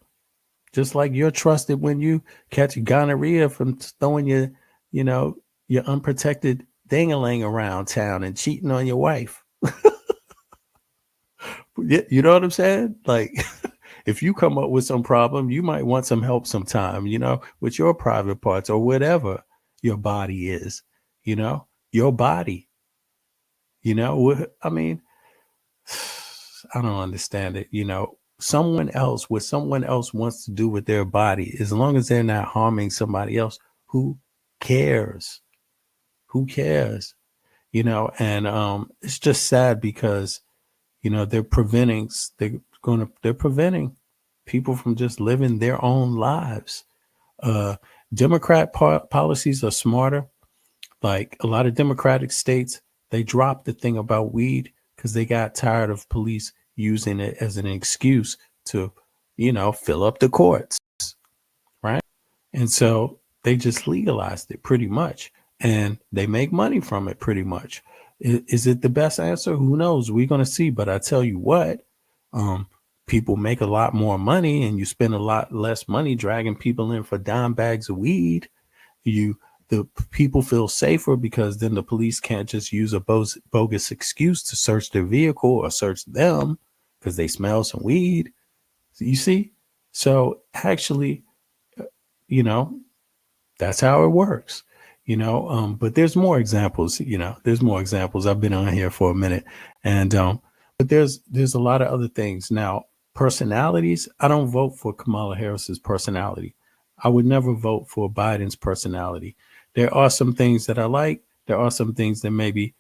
Just like you're trusted when you catch gonorrhea from throwing your unprotected ding-a-ling around town and cheating on your wife. You know what I'm saying? Like, if you come up with some problem, you might want some help sometime, with your private parts or whatever your body is, your body. I mean, I don't understand it. What someone else wants to do with their body, as long as they're not harming somebody else, who cares? Who cares? And it's just sad because, they're preventing people from just living their own lives. Democrat policies are smarter. Like a lot of Democratic states, they dropped the thing about weed because they got tired of police using it as an excuse to, fill up the courts, right? And so they just legalized it pretty much, and they make money from it pretty much. Is it the best answer? Who knows? We're going to see. But I tell you what, people make a lot more money, and you spend a lot less money dragging people in for dime bags of weed. The people feel safer because then the police can't just use a bogus excuse to search their vehicle or search them because they smell some weed. You see? So actually, that's how it works, but there's more examples, there's more examples. I've been on here for a minute, and but there's a lot of other things. Now, personalities, I don't vote for Kamala Harris's personality. I would never vote for Biden's personality. There are some things that I like. There are some things that maybe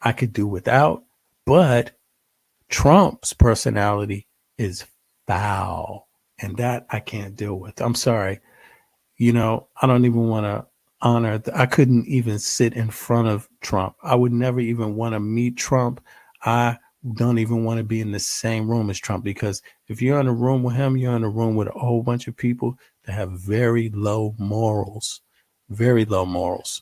I could do without, but Trump's personality is foul, and that I can't deal with. I'm sorry. I don't even want to I couldn't even sit in front of Trump. I would never even want to meet Trump. I don't even want to be in the same room as Trump, because if you're in a room with him, you're in a room with a whole bunch of people that have very low morals, very low morals.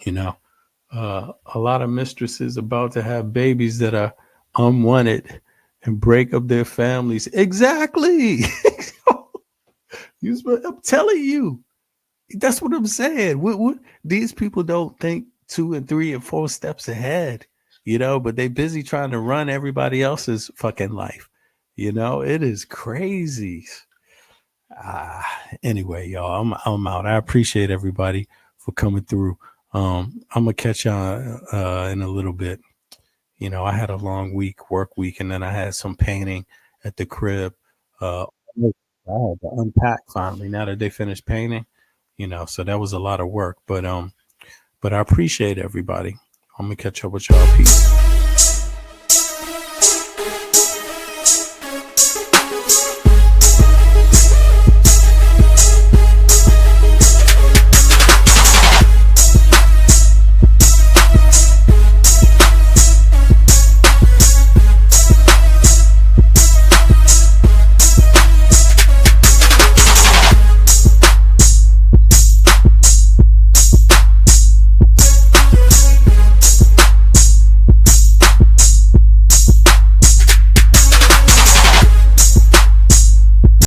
A lot of mistresses about to have babies that are unwanted and break up their families. Exactly. I'm telling you, that's what I'm saying. These people don't think 2 and 3 and 4 steps ahead. but they busy trying to run everybody else's fucking life. It is crazy. Anyway, y'all, I'm out. I appreciate everybody for coming through. I'm gonna catch y'all in a little bit. I had a long work week, and then I had some painting at the crib. I had to unpack finally now that they finished painting. So that was a lot of work. But I appreciate everybody. I'm gonna catch up with y'all. Peace.